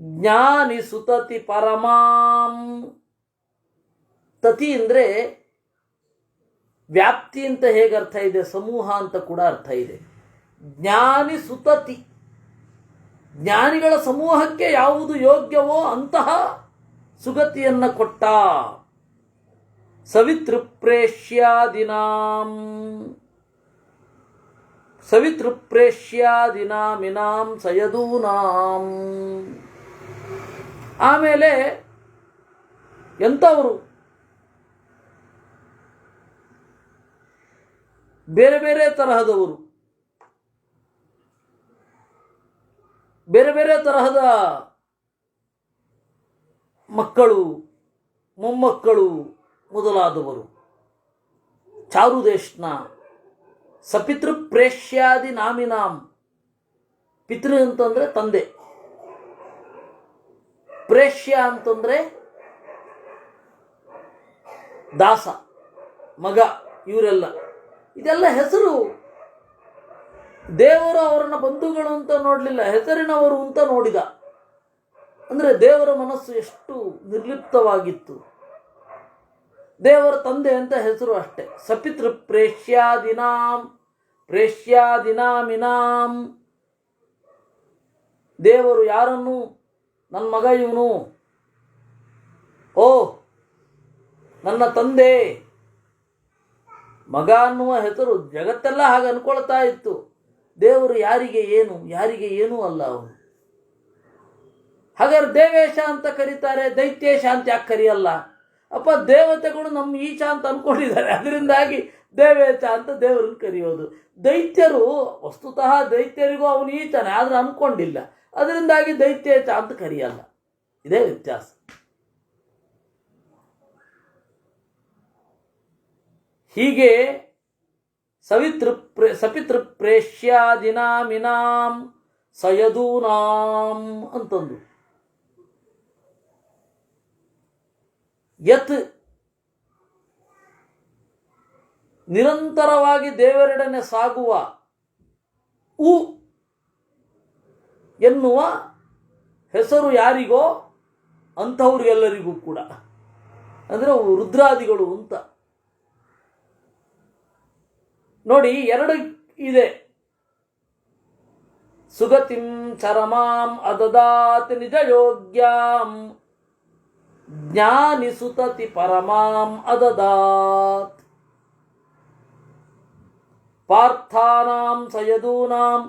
ಜ್ಞಾನಿ ಸುತತಿ ಪರಮಾಂ, ತತಿ ಅಂದರೆ ವ್ಯಾಪ್ತಿ ಅಂತ ಹೇಗೆ ಅರ್ಥ ಇದೆ, ಸಮೂಹ ಅಂತ ಕೂಡ ಅರ್ಥ ಇದೆ. ಜ್ಞಾನಿ ಸುತತಿ, ಜ್ಞಾನಿಗಳ ಸಮೂಹಕ್ಕೆ ಯಾವುದು ಯೋಗ್ಯವೋ ಅಂತಹ ಸುಗತಿಯನ್ನು ಕೊಟ್ಟ. ಸವಿತೃಪ್ರೇಷ್ಯಾದಿನಾಂ, ಸವಿತೃಪ್ರೇಷ್ಯಾದಿನಾಮಿನಾಂ ಸಯದೂನಾಂ. ಆಮೇಲೆ ಎಂಥವರು? ಬೇರೆ ಬೇರೆ ತರಹದವರು, ಬೇರೆ ಬೇರೆ ತರಹದ ಮಕ್ಕಳು, ಮೊಮ್ಮಕ್ಕಳು ಮೊದಲಾದವರು. ಚಾರುದೇಶ್ನ ಸಪಿತೃ ಪ್ರೇಷ್ಯಾದಿ ನಾಮಿನಾಂ, ಪಿತೃ ಅಂತಂದರೆ ತಂದೆ, ಪ್ರೇಷ್ಯ ಅಂತಂದರೆ ದಾಸ, ಮಗ, ಇವರೆಲ್ಲ. ಇದೆಲ್ಲ ಹೆಸರು. ದೇವರು ಅವರನ್ನ ಬಂಧುಗಳು ಅಂತ ನೋಡಲಿಲ್ಲ, ಹೆಸರಿನವರು ಅಂತ ನೋಡಿದ. ಅಂದರೆ ದೇವರ ಮನಸ್ಸು ಎಷ್ಟು ನಿರ್ಲಿಪ್ತವಾಗಿತ್ತು. ದೇವರ ತಂದೆ ಅಂತ ಹೆಸರು ಅಷ್ಟೆ. ಸಪಿತೃ ಪ್ರೇಷ್ಯಾದಿನಾಂ, ಪ್ರೇಷ್ಯಾದಿನಾಮಿನಾಂ. ದೇವರು ಯಾರನ್ನು? ನನ್ನ ಮಗ ಇವನು, ಓ ನನ್ನ ತಂದೆ. ಮಗ ಅನ್ನುವ ಹೆಸರು ಜಗತ್ತೆಲ್ಲ ಹಾಗೆ ಅನ್ಕೊಳ್ತಾ ಇತ್ತು. ದೇವರು ಯಾರಿಗೆ ಏನು, ಯಾರಿಗೆ ಏನೂ ಅಲ್ಲ ಅವನು. ಹಾಗಾದ್ರೆ ದೇವೇಶ ಅಂತ ಕರೀತಾರೆ, ದೈತ್ಯೇಶ ಅಂತ ಯಾಕೆ ಕರೆಯಲ್ಲ? ಅಪ್ಪ, ದೇವತೆಗಳು ನಮ್ಮ ಈಶ ಅಂತ ಅನ್ಕೊಂಡಿದ್ದಾರೆ, ಅದರಿಂದಾಗಿ ದೇವೇಶ ಅಂತ ದೇವರನ್ನು ಕರೆಯೋದು. ದೈತ್ಯರು ವಸ್ತುತಃ ದೈತ್ಯರಿಗೂ ಅವನು ಈಚನೆ, ಆದರೆ ಅನ್ಕೊಂಡಿಲ್ಲ, ಅದರಿಂದಾಗಿ ದೈತ್ಯೇಶ ಅಂತ ಕರೆಯಲ್ಲ. ಇದೇ ವ್ಯತ್ಯಾಸ. ಹೀಗೆ ಸಪಿತೃ ಪ್ರೇಷ್ಯಾದಿನಾಮಿನಾಂ ಸಯದೂನಾಂ ಅಂತಂದು. ಯತ್, ನಿರಂತರವಾಗಿ ದೇವರೆಡನೆ ಸಾಗುವ. ಉ ಎನ್ನುವ ಹೆಸರು ಯಾರಿಗೋ ಅಂಥವ್ರಿಗೆಲ್ಲರಿಗೂ ಕೂಡ, ಅಂದರೆ ರುದ್ರಾದಿಗಳು ಅಂತ. ನೋಡಿ, ಎರಡು ಇದೆ. ಸುಗತಿಂ ಚರಮಾಂ ಅದದಾತ್ ನಿಜ ಯೋಗ್ಯಾಂ, ಜ್ಞಾನಿ ಸುತತಿ ಪರಮಾಂ ಅದದಾತ್. ಪಾರ್ಥಾನಾಂ ಸಯದೂನಾಂ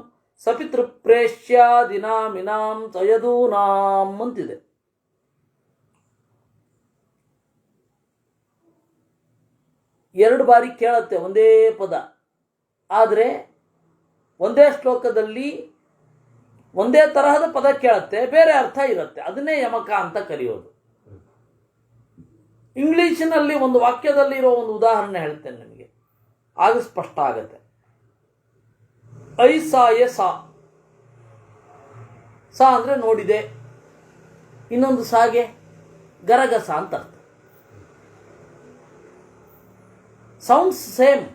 ಸಪಿತೃ ಪ್ರೇಷ್ಯಾದಿನಾಮಿನಾಂ ಸಯದೂನಾಂ ಅಂತಿದೆ. ಎರಡು ಬಾರಿ ಕೇಳತ್ತೆ ಒಂದೇ ಪದ, ಆದರೆ ಒಂದೇ ಶ್ಲೋಕದಲ್ಲಿ ಒಂದೇ ತರಹದ ಪದ ಕೇಳತ್ತೆ, ಬೇರೆ ಅರ್ಥ ಇರುತ್ತೆ. ಅದನ್ನೇ ಯಮಕ ಅಂತ ಕರೆಯೋದು. ಇಂಗ್ಲಿಷಿನಲ್ಲಿ ಒಂದು ವಾಕ್ಯದಲ್ಲಿ ಇರೋ ಒಂದು ಉದಾಹರಣೆ ಹೇಳ್ತೇನೆ ನಿಮಗೆ, ಆಗ ಸ್ಪಷ್ಟ ಆಗತ್ತೆ. ಐಸಾಯ ಸಾ, ಸಾ ಅಂದರೆ ನೋಡಿದೆ, ಇನ್ನೊಂದು ಸಾಗೆ ಗರಗಸ ಅಂತ ಅರ್ಥ. ಸೌಂಡ್ಸ್ ಸೇಮ್,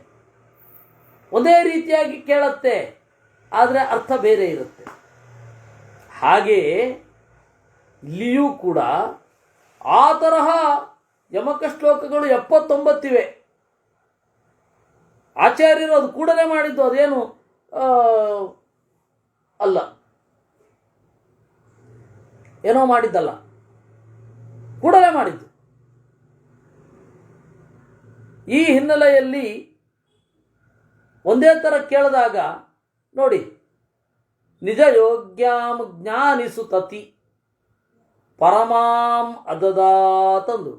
ಒಂದೇ ರೀತಿಯಾಗಿ ಕೇಳತ್ತೆ, ಆದರೆ ಅರ್ಥ ಬೇರೆ ಇರುತ್ತೆ. ಹಾಗೆಯೇ ಇಲ್ಲಿಯೂ ಕೂಡ ಆ ತರಹ ಯಮಕ ಶ್ಲೋಕಗಳು 79 ಇವೆ. ಆಚಾರ್ಯರು ಅದು ಕೂಡಲೇ ಮಾಡಿದ್ದು, ಅದೇನು ಅಲ್ಲ, ಏನೋ ಮಾಡಿದ್ದಲ್ಲ, ಕೂಡಲೇ ಮಾಡಿದ್ದು. ಈ ಹಿನ್ನೆಲೆಯಲ್ಲಿ ಒಂದೇ ಥರ ಕೇಳಿದಾಗ ನೋಡಿ, ನಿಜ ಯೋಗ್ಯಾಂ ಜ್ಞಾನಿಸುತತಿ ಪರಮಾಂ ಅದದಾತಂದು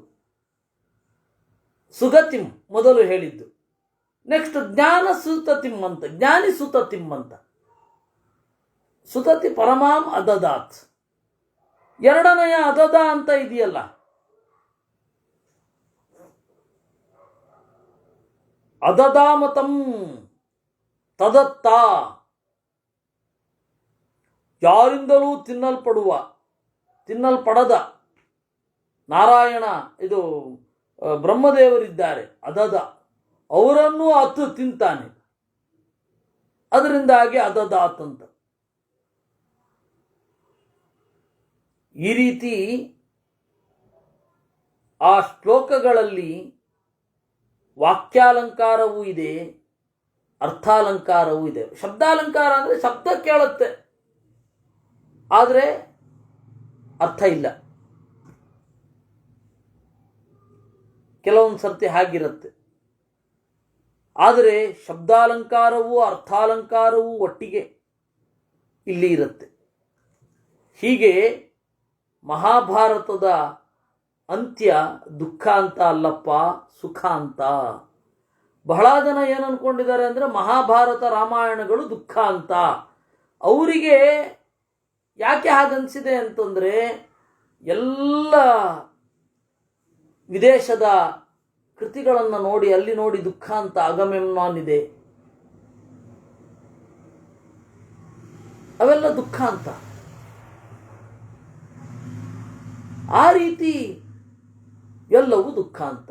ಸುಗತಿಂ ಮೊದಲು ಹೇಳಿದ್ದು. ನೆಕ್ಸ್ಟ್ ಜ್ಞಾನ ಸುತತಿಂ ಅಂತ, ಜ್ಞಾನಿ ಸುತತಿಂ ಅಂತ. ಸುತತಿ ಪರಮಾಂ ಅದದಾತ್. ಎರಡನೆಯ ಅದದ ಅಂತ ಇದೆಯಲ್ಲ, ಅದದಾಮತಂ ತದತ್ತ, ಯಾರಿಂದಲೂ ತಿನ್ನಲ್ಪಡದ ನಾರಾಯಣ, ಇದು ಬ್ರಹ್ಮದೇವರಿದ್ದಾರೆ, ಅದದ, ಅವರನ್ನೂ ಅತ್ತು ತಿಂತಾನೆ. ಅದರಿಂದಾಗಿ ಅದದಾತಂತ. ಈ ರೀತಿ ಆ ಶ್ಲೋಕಗಳಲ್ಲಿ ವಾಕ್ಯಾಲಂಕಾರವೂ ಇದೆ, ಅರ್ಥಾಲಂಕಾರವೂ ಇದೆ. ಶಬ್ದಾಲಂಕಾರ ಅಂದರೆ ಶಬ್ದ ಕೇಳುತ್ತೆ, ಆದರೆ ಅರ್ಥ ಇಲ್ಲ. ಕೆಲವೊಂದು ಸರ್ತಿ ಹಾಗಿರುತ್ತೆ. ಆದರೆ ಶಬ್ದಾಲಂಕಾರವೂ ಅರ್ಥಾಲಂಕಾರವೂ ಒಟ್ಟಿಗೆ ಇಲ್ಲಿ ಇರುತ್ತೆ. ಹೀಗೆ ಮಹಾಭಾರತದ ಅಂತ್ಯ ದುಃಖ ಅಂತ ಅಲ್ಲಪ್ಪ, ಸುಖ ಅಂತ. ಬಹಳ ಜನ ಏನು ಅಂದ್ಕೊಂಡಿದ್ದಾರೆ ಅಂದರೆ ಮಹಾಭಾರತ ರಾಮಾಯಣಗಳು ದುಃಖ ಅಂತ. ಅವರಿಗೆ ಯಾಕೆ ಹಾಗನ್ಸಿದೆ ಅಂತಂದರೆ, ಎಲ್ಲ ವಿದೇಶದ ಕೃತಿಗಳನ್ನು ನೋಡಿ, ಅಲ್ಲಿ ನೋಡಿ ದುಃಖ ಅಂತ ಅಗಮೆಮ್ನಾನ್ ಇದೆ, ಅವೆಲ್ಲ ದುಃಖ ಅಂತ. ಆ ರೀತಿ ಎಲ್ಲವೂ ದುಃಖ ಅಂತ.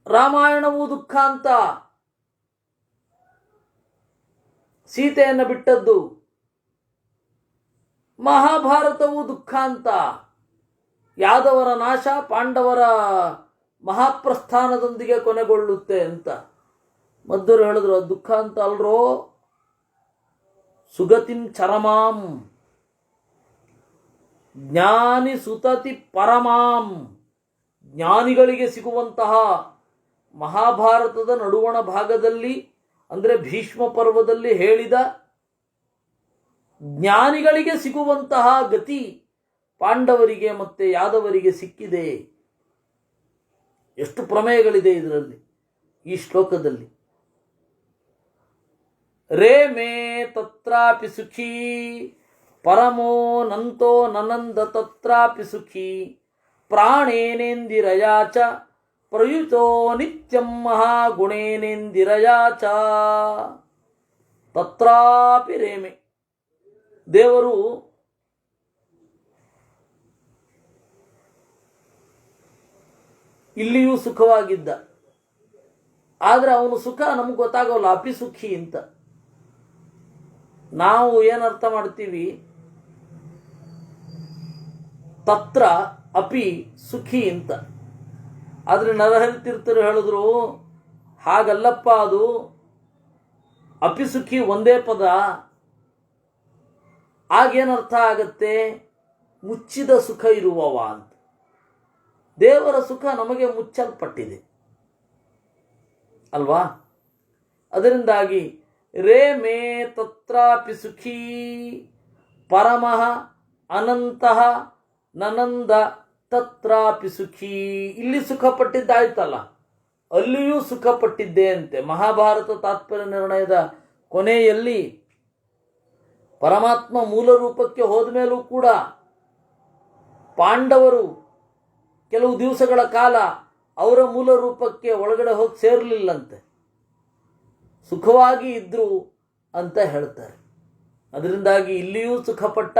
ರಾಮಾಯಣವೂ ದುಃಖ ಅಂತ, ಸೀತೆಯನ್ನು ಬಿಟ್ಟದ್ದು. ಮಹಾಭಾರತವೂ ದುಃಖ ಅಂತ, ಯಾದವರ ನಾಶ ಪಾಂಡವರ ಮಹಾಪ್ರಸ್ಥಾನದೊಂದಿಗೆ ಕೊನೆಗೊಳ್ಳುತ್ತೆ ಅಂತ. ಮಧ್ವರು ಹೇಳಿದ್ರು ಅದು ದುಃಖ ಅಂತ ಅಲ್ರೋ, ಸುಗತಿಂ ಚರಮಾಂ ಜ್ಞಾನಿ ಸುತತಿ ಪರಮಾಂ. ಜ್ಞಾನಿಗಳಿಗೆ ಸಿಗುವಂತಹ ಮಹಾಭಾರತದ ನಡುವಣ ಭಾಗದಲ್ಲಿ, ಅಂದರೆ ಭೀಷ್ಮ ಪರ್ವದಲ್ಲಿ ಹೇಳಿದ ಜ್ಞಾನಿಗಳಿಗೆ ಸಿಗುವಂತಹ ಗತಿ ಪಾಂಡವರಿಗೆ ಮತ್ತು ಯಾದವರಿಗೆ ಸಿಕ್ಕಿದೆ. ಎಷ್ಟು ಪ್ರಮೇಯಗಳಿದೆ ಇದರಲ್ಲಿ, ಈ ಶ್ಲೋಕದಲ್ಲಿ. ರೇ ಮೇ ತತ್ರಾಪಿ ಸುಖೀ ಪರಮೋ ನಂತೋ ನನಂದ ತತ್ರಾಪಿ ಸುಖಿ ಪ್ರಾಣೇನೇಂದಿರಯಾ ಚ ಪ್ರಯುತೋ ನಿತ್ಯಂ ಮಹಾಗುಣೇನೇಂದಿರಯಾ ಚ ತತ್ರಾಪಿ ರೇಮೆ. ದೇವರು ಇಲ್ಲಿಯೂ ಸುಖವಾಗಿದ್ದ, ಆದರೆ ಅವನು ಸುಖ ನಮಗೆ ಗೊತ್ತಾಗೋಲ್ಲ, ಅಪಿ ಸುಖಿ ಅಂತ. ನಾವು ಏನರ್ಥ ಮಾಡ್ತೀವಿ, ತತ್ರ ಅಪಿ ಸುಖಿ ಅಂತ. ಆದರೆ ನರಹರಿ ತೀರ್ಥರು ಹೇಳಿದ್ರು ಹಾಗಲ್ಲಪ್ಪ, ಅದು ಅಪಿ ಸುಖಿ ಒಂದೇ ಪದ. ಆಗೇನರ್ಥ ಆಗತ್ತೆ, ಮುಚ್ಚಿದ ಸುಖ ಇರುವವ ಅಂತ. ದೇವರ ಸುಖ ನಮಗೆ ಮುಚ್ಚಲ್ಪಟ್ಟಿದೆ ಅಲ್ವಾ? ಅದರಿಂದಾಗಿ ರೇ ಮೇ ತತ್ರಾಪಿ ಸುಖೀ ಪರಮಃ ಅನಂತಃ ನನಂದ ತತ್ರಾಪಿ ಸುಖೀ. ಇಲ್ಲಿ ಸುಖಪಟ್ಟಿದ್ದಾಯ್ತಲ್ಲ, ಅಲ್ಲಿಯೂ ಸುಖಪಟ್ಟಿದ್ದೆ ಅಂತೆ. ಮಹಾಭಾರತ ತಾತ್ಪರ್ಯ ನಿರ್ಣಯದ ಕೊನೆಯಲ್ಲಿ ಪರಮಾತ್ಮ ಮೂಲ ರೂಪಕ್ಕೆ ಹೋದ ಮೇಲೂ ಕೂಡ ಪಾಂಡವರು ಕೆಲವು ದಿವಸಗಳ ಕಾಲ ಅವರ ಮೂಲ ರೂಪಕ್ಕೆ ಒಳಗಡೆ ಹೋಗಿ ಸೇರಲಿಲ್ಲಂತೆ, ಸುಖವಾಗಿ ಇದ್ರು ಅಂತ ಹೇಳ್ತಾರೆ. ಅದರಿಂದಾಗಿ ಇಲ್ಲಿಯೂ ಸುಖಪಟ್ಟ,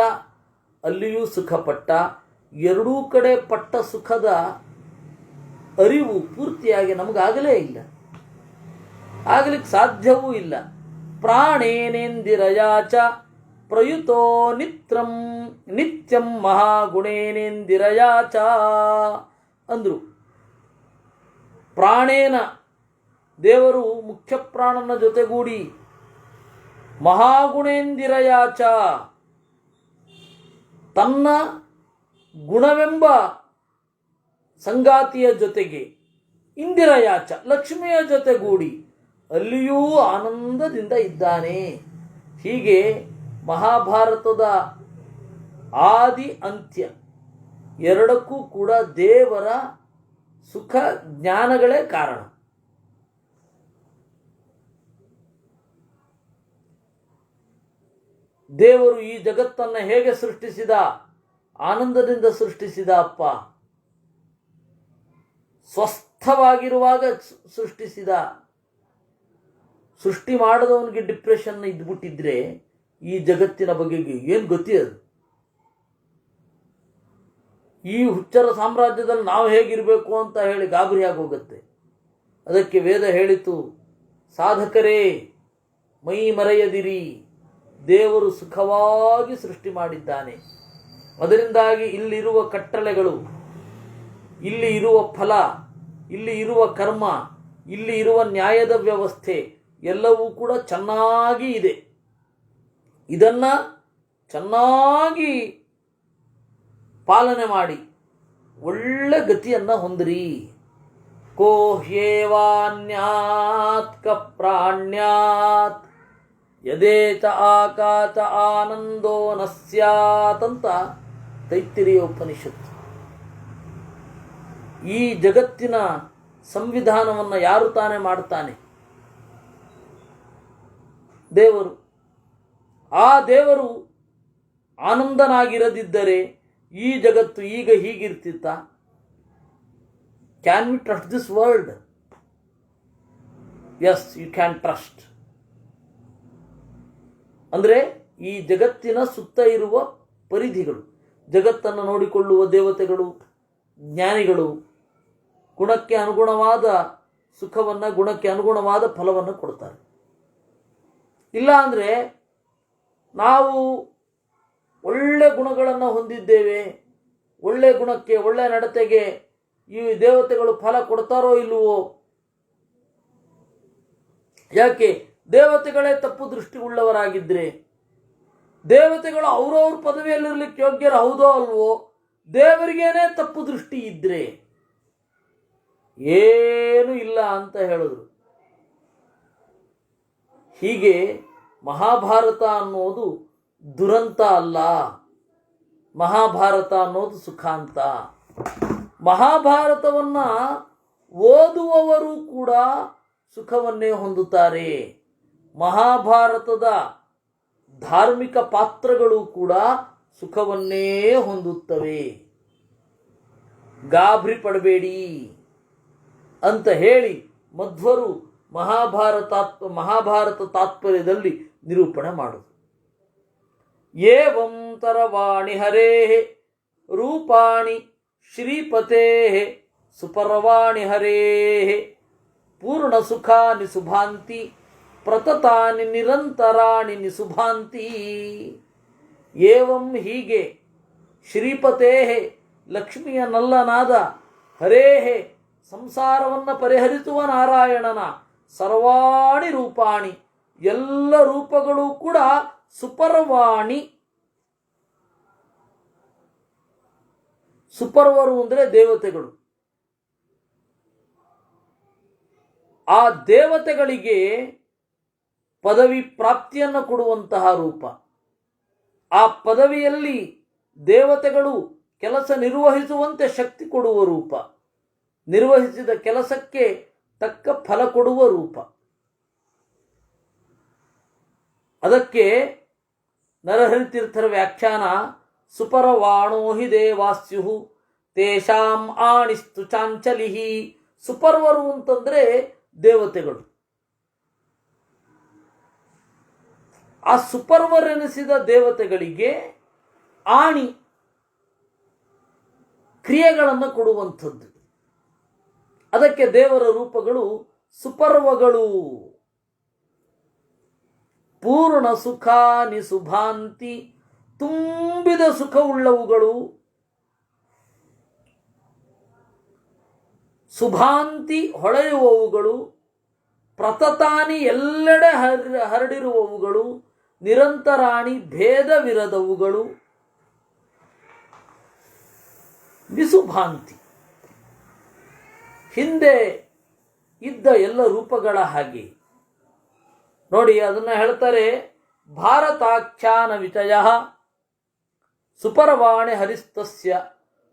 ಅಲ್ಲಿಯೂ ಸುಖಪಟ್ಟ. ಎರಡೂ ಕಡೆ ಪಟ್ಟ ಸುಖದ ಅರಿವು ಪೂರ್ತಿಯಾಗಿ ನಮಗಾಗಲೇ ಇಲ್ಲ. ಆಗ್ಲಿಕ್ಕೆ ಸಾಧ್ಯವೂ ಇಲ್ಲ. ಪ್ರಾಣೇನೇಂದಿರಯಾಚ ಪ್ರಯುತೋ ನಿತ್ಯಂ ಮಹಾಗುಣೇನೇಂದಿರಯಾಚ ಅಂದ್ರು. ಪ್ರಾಣೇನ ದೇವರು ಮುಖ್ಯ ಪ್ರಾಣನ ಜೊತೆಗೂಡಿ ಮಹಾಗುಣೇಂದಿರಯಾಚ ತನ್ನ ಗುಣವೆಂಬ ಸಂಗಾತಿಯ ಜೊತೆಗೆ ಇಂದಿರಯಾಚ ಲಕ್ಷ್ಮಿಯ ಜೊತೆಗೂಡಿ ಅಲ್ಲಿಯೂ ಆನಂದದಿಂದ ಇದ್ದಾನೆ. ಹೀಗೆ ಮಹಾಭಾರತದ ಆದಿ ಅಂತ್ಯ ಎರಡಕ್ಕೂ ಕೂಡ ದೇವರ ಸುಖ ಜ್ಞಾನಗಳೇ ಕಾರಣ. ದೇವರು ಈ ಜಗತ್ತನ್ನು ಹೇಗೆ ಸೃಷ್ಟಿಸಿದ? ಆನಂದದಿಂದ ಸೃಷ್ಟಿಸಿದ ಅಪ್ಪ. ಸ್ವಸ್ಥವಾಗಿರುವಾಗ ಸೃಷ್ಟಿಸಿದ. ಸೃಷ್ಟಿ ಮಾಡದವನಿಗೆ ಡಿಪ್ರೆಷನ್ ಇದ್ಬಿಟ್ಟಿದ್ರೆ ಈ ಜಗತ್ತಿನ ಬಗೆಗೆ ಏನು ಗತಿ ಅದು? ಈ ಹುಚ್ಚರ ಸಾಮ್ರಾಜ್ಯದಲ್ಲಿ ನಾವು ಹೇಗಿರಬೇಕು ಅಂತ ಹೇಳಿ ಗಾಬರಿಯಾಗಿ ಹೋಗುತ್ತೆ. ಅದಕ್ಕೆ ವೇದ ಹೇಳಿತು, ಸಾಧಕರೇ ಮೈ ಮರೆಯದಿರಿ, ದೇವರು ಸುಖವಾಗಿ ಸೃಷ್ಟಿ ಮಾಡಿದ್ದಾನೆ. ಅದರಿಂದಾಗಿ ಇಲ್ಲಿರುವ ಕಟ್ಟಳೆಗಳು, ಇಲ್ಲಿ ಇರುವ ಫಲ, ಇಲ್ಲಿ ಇರುವ ಕರ್ಮ, ಇಲ್ಲಿ ಇರುವ ನ್ಯಾಯದ ವ್ಯವಸ್ಥೆ ಎಲ್ಲವೂ ಕೂಡ ಚೆನ್ನಾಗಿ ಇದೆ. ಇದನ್ನು ಚೆನ್ನಾಗಿ ಪಾಲನೆ ಮಾಡಿ ಒಳ್ಳೆ ಗತಿಯನ್ನು ಹೊಂದಿರಿ. ಕೋ ಹ್ಯೇವಾನ್ಯಾತ್ ಕಪ್ರಾಣ್ಯಾತ್ ಯದೇತ ಆಕಾತ ಆನಂದೋ ನ ಸ್ಯಾತ್ ಅಂತ ತೈತ್ತಿರೀಯ ಉಪನಿಷತ್ತು. ಈ ಜಗತ್ತಿನ ಸಂವಿಧಾನವನ್ನು ಯಾರು ತಾನೇ ಮಾಡ್ತಾನೆ? ದೇವರು. ಆ ದೇವರು ಆನಂದನಾಗಿರದಿದ್ದರೆ ಈ ಜಗತ್ತು ಈಗ ಹೀಗಿರ್ತಿತ್ತ? Can we trust this world? Yes, you can trust. ಅಂದರೆ ಈ ಜಗತ್ತಿನ ಸುತ್ತ ಇರುವ ಪರಿಧಿಗಳು, ಜಗತ್ತನ್ನು ನೋಡಿಕೊಳ್ಳುವ ದೇವತೆಗಳು, ಜ್ಞಾನಿಗಳು ಗುಣಕ್ಕೆ ಅನುಗುಣವಾದ ಸುಖವನ್ನು, ಗುಣಕ್ಕೆ ಅನುಗುಣವಾದ ಫಲವನ್ನು ಕೊಡ್ತಾರೆ. ಇಲ್ಲ ಅಂದರೆ ನಾವು ಒಳ್ಳೆ ಗುಣಗಳನ್ನು ಹೊಂದಿದ್ದೇವೆ, ಒಳ್ಳೆ ಗುಣಕ್ಕೆ, ಒಳ್ಳೆ ನಡತೆಗೆ ಈ ದೇವತೆಗಳು ಫಲ ಕೊಡ್ತಾರೋ ಇಲ್ಲವೋ? ಯಾಕೆ? ದೇವತೆಗಳೇ ತಪ್ಪು ದೃಷ್ಟಿ ಉಳ್ಳವರಾಗಿದ್ದರೆ, ದೇವತೆಗಳು ಅವ್ರವ್ರ ಪದವಿಯಲ್ಲಿರ್ಲಿಕ್ಕೆ ಯೋಗ್ಯರು ಹೌದೋ ಅಲ್ವೋ? ದೇವರಿಗೇನೆ ತಪ್ಪು ದೃಷ್ಟಿ ಇದ್ರೆ ಏನು ಇಲ್ಲ ಅಂತ ಹೇಳಿದ್ರು. ಹೀಗೆ ಮಹಾಭಾರತ ಅನ್ನೋದು ದುರಂತ ಅಲ್ಲ, ಮಹಾಭಾರತ ಅನ್ನೋದು ಸುಖಾಂತ. ಮಹಾಭಾರತವನ್ನು ಓದುವವರು ಕೂಡ ಸುಖವನ್ನೇ ಹೊಂದುತ್ತಾರೆ. ಮಹಾಭಾರತದ ಧಾರ್ಮಿಕ ಪಾತ್ರಗಳು ಕೂಡ ಸುಖವನ್ನೇ ಹೊಂದುತ್ತವೆ. ಗಾಬರಿ ಪಡಬೇಡಿ ಅಂತ ಹೇಳಿ ಮಧ್ವರು ಮಹಾಭಾರತ ತಾತ್ಪರ್ಯದಲ್ಲಿ ನಿರೂಪಣೆ ಮಾಡೋದು. ಏವಂ ತರವಾಣಿ ಹರೇ ರೂಪಾಣಿ ಶ್ರೀಪತೆ ಸುಪರ್ವಾಣಿ ಹರೇ ಪೂರ್ಣ ಸುಖಾನಿ ಸುಭಾಂತಿ ಪ್ರತತಾನಿ ನಿರಂತರಾಣಿ ನಿಸುಭಾಂತಿ. ಏವಂ ಹೀಗೆ ಶ್ರೀಪತೇ ಲಕ್ಷ್ಮಿಯ ನಲ್ಲನಾದ ಹರೇಹೆ ಸಂಸಾರವನ್ನು ಪರಿಹರಿಸುವ ನಾರಾಯಣನ ಸರ್ವಾಣಿ ರೂಪಾಣಿ ಎಲ್ಲ ರೂಪಗಳು ಕೂಡ ಸುಪರ್ವಾಣಿ. ಸುಪರ್ವರು ಅಂದರೆ ದೇವತೆಗಳು. ಆ ದೇವತೆಗಳಿಗೆ ಪದವಿ ಪ್ರಾಪ್ತಿಯನ್ನು ಕೊಡುವಂತಹ ರೂಪ. ಆ ಪದವಿಯಲ್ಲಿ ದೇವತೆಗಳು ಕೆಲಸ ನಿರ್ವಹಿಸುವಂತೆ ಶಕ್ತಿ ಕೊಡುವ ರೂಪ, ನಿರ್ವಹಿಸಿದ ಕೆಲಸಕ್ಕೆ ತಕ್ಕ ಫಲ ಕೊಡುವ ರೂಪ. ಅದಕ್ಕೆ ನರಹರಿತೀರ್ಥರ ವ್ಯಾಖ್ಯಾನ ಸುಪರ್ವಾಣೋ ಹಿ ದೇವಾಸ್ಯು ತೇಷಾಂ ಆಣಿಸ್ತು ಚಾಂಚಲಿಹಿ. ಸುಪರ್ವರು ಅಂತಂದ್ರೆ ದೇವತೆಗಳು. ಆ ಸುಪರ್ವರೆನಿಸಿದ ದೇವತೆಗಳಿಗೆ ಆಣಿ ಕ್ರಿಯೆಗಳನ್ನು ಕೊಡುವಂಥದ್ದು. ಅದಕ್ಕೆ ದೇವರ ರೂಪಗಳು ಸುಪರ್ವಗಳು ಪೂರ್ಣ ಸುಖಾನಿ ಸುಭಾಂತಿ, ತುಂಬಿದ ಸುಖವುಳ್ಳವುಗಳು. ಸುಭಾಂತಿ, ಹೊಳೆಯುವವುಗಳು. ಪ್ರತತಾನಿ, ಎಲ್ಲೆಡೆ ಹರಡಿರುವವುಗಳು. ನಿರಂತರಾಣಿ, ಭೇದವಿರದವುಗಳು. ವಿಸುಭಾಂತಿ, ಹಿಂದೆ ಇದ್ದ ಎಲ್ಲ ರೂಪಗಳ ಹಾಗೆ. ನೋಡಿ, ಅದನ್ನು ಹೇಳ್ತಾರೆ, ಭಾರತಾಖ್ಯಾನ ವಿಚಯ ಸುಪರ್ವಾಣಿ ಹರಿಸ್ತಸ್ಯ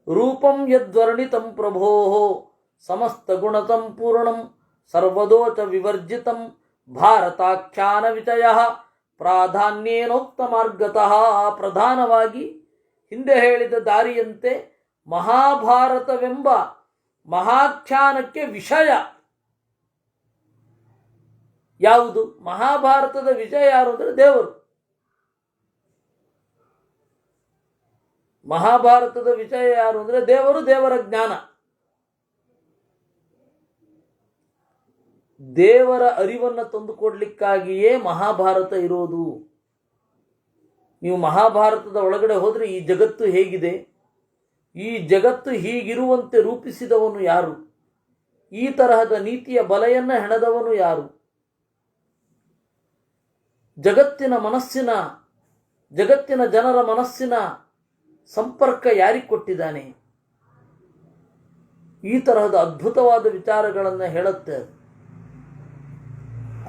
ರೂಪಂ ಯದ್ವರ್ಣಿತಂ ಪ್ರಭೋ ಸಮಸ್ತ ಗುಣತಂ ಪೂರ್ಣಂ ಸರ್ವದೋಚ ವಿವರ್ಜಿತಂ ಭಾರತಾಖ್ಯಾನ ವಿಚಯ ಪ್ರಾಧಾನ್ಯೇನೋಕ್ತ ಮಾರ್ಗತಃ. ಪ್ರಧಾನವಾಗಿ ಹಿಂದೆ ಹೇಳಿದ ದಾರಿಯಂತೆ ಮಹಾಭಾರತವೆಂಬ ಮಹಾಖ್ಯಾನಕ್ಕೆ ವಿಷಯ ಯಾವುದು? ಮಹಾಭಾರತದ ವಿಷಯ ಯಾರು ಅಂದರೆ ದೇವರು. ಮಹಾಭಾರತದ ವಿಷಯ ಯಾರು ಅಂದರೆ ದೇವರು, ದೇವರ ಜ್ಞಾನ. ದೇವರ ಅರಿವನ್ನು ತಂದುಕೊಡ್ಲಿಕ್ಕಾಗಿಯೇ ಮಹಾಭಾರತ ಇರೋದು. ನೀವು ಮಹಾಭಾರತದ ಒಳಗಡೆ ಹೋದರೆ ಈ ಜಗತ್ತು ಹೇಗಿದೆ, ಈ ಜಗತ್ತು ಹೀಗಿರುವಂತೆ ರೂಪಿಸಿದವನು ಯಾರು, ಈ ತರಹದ ನೀತಿಯ ಬಲೆಯನ್ನು ಹೆಣೆದವನು ಯಾರು, ಜಗತ್ತಿನ ಜನರ ಮನಸ್ಸಿನ ಸಂಪರ್ಕ ಯಾರಿಗೆ ಕೊಟ್ಟಿದ್ದಾನೆ, ಈ ತರಹದ ಅದ್ಭುತವಾದ ವಿಚಾರಗಳನ್ನು ಹೇಳುತ್ತೆ.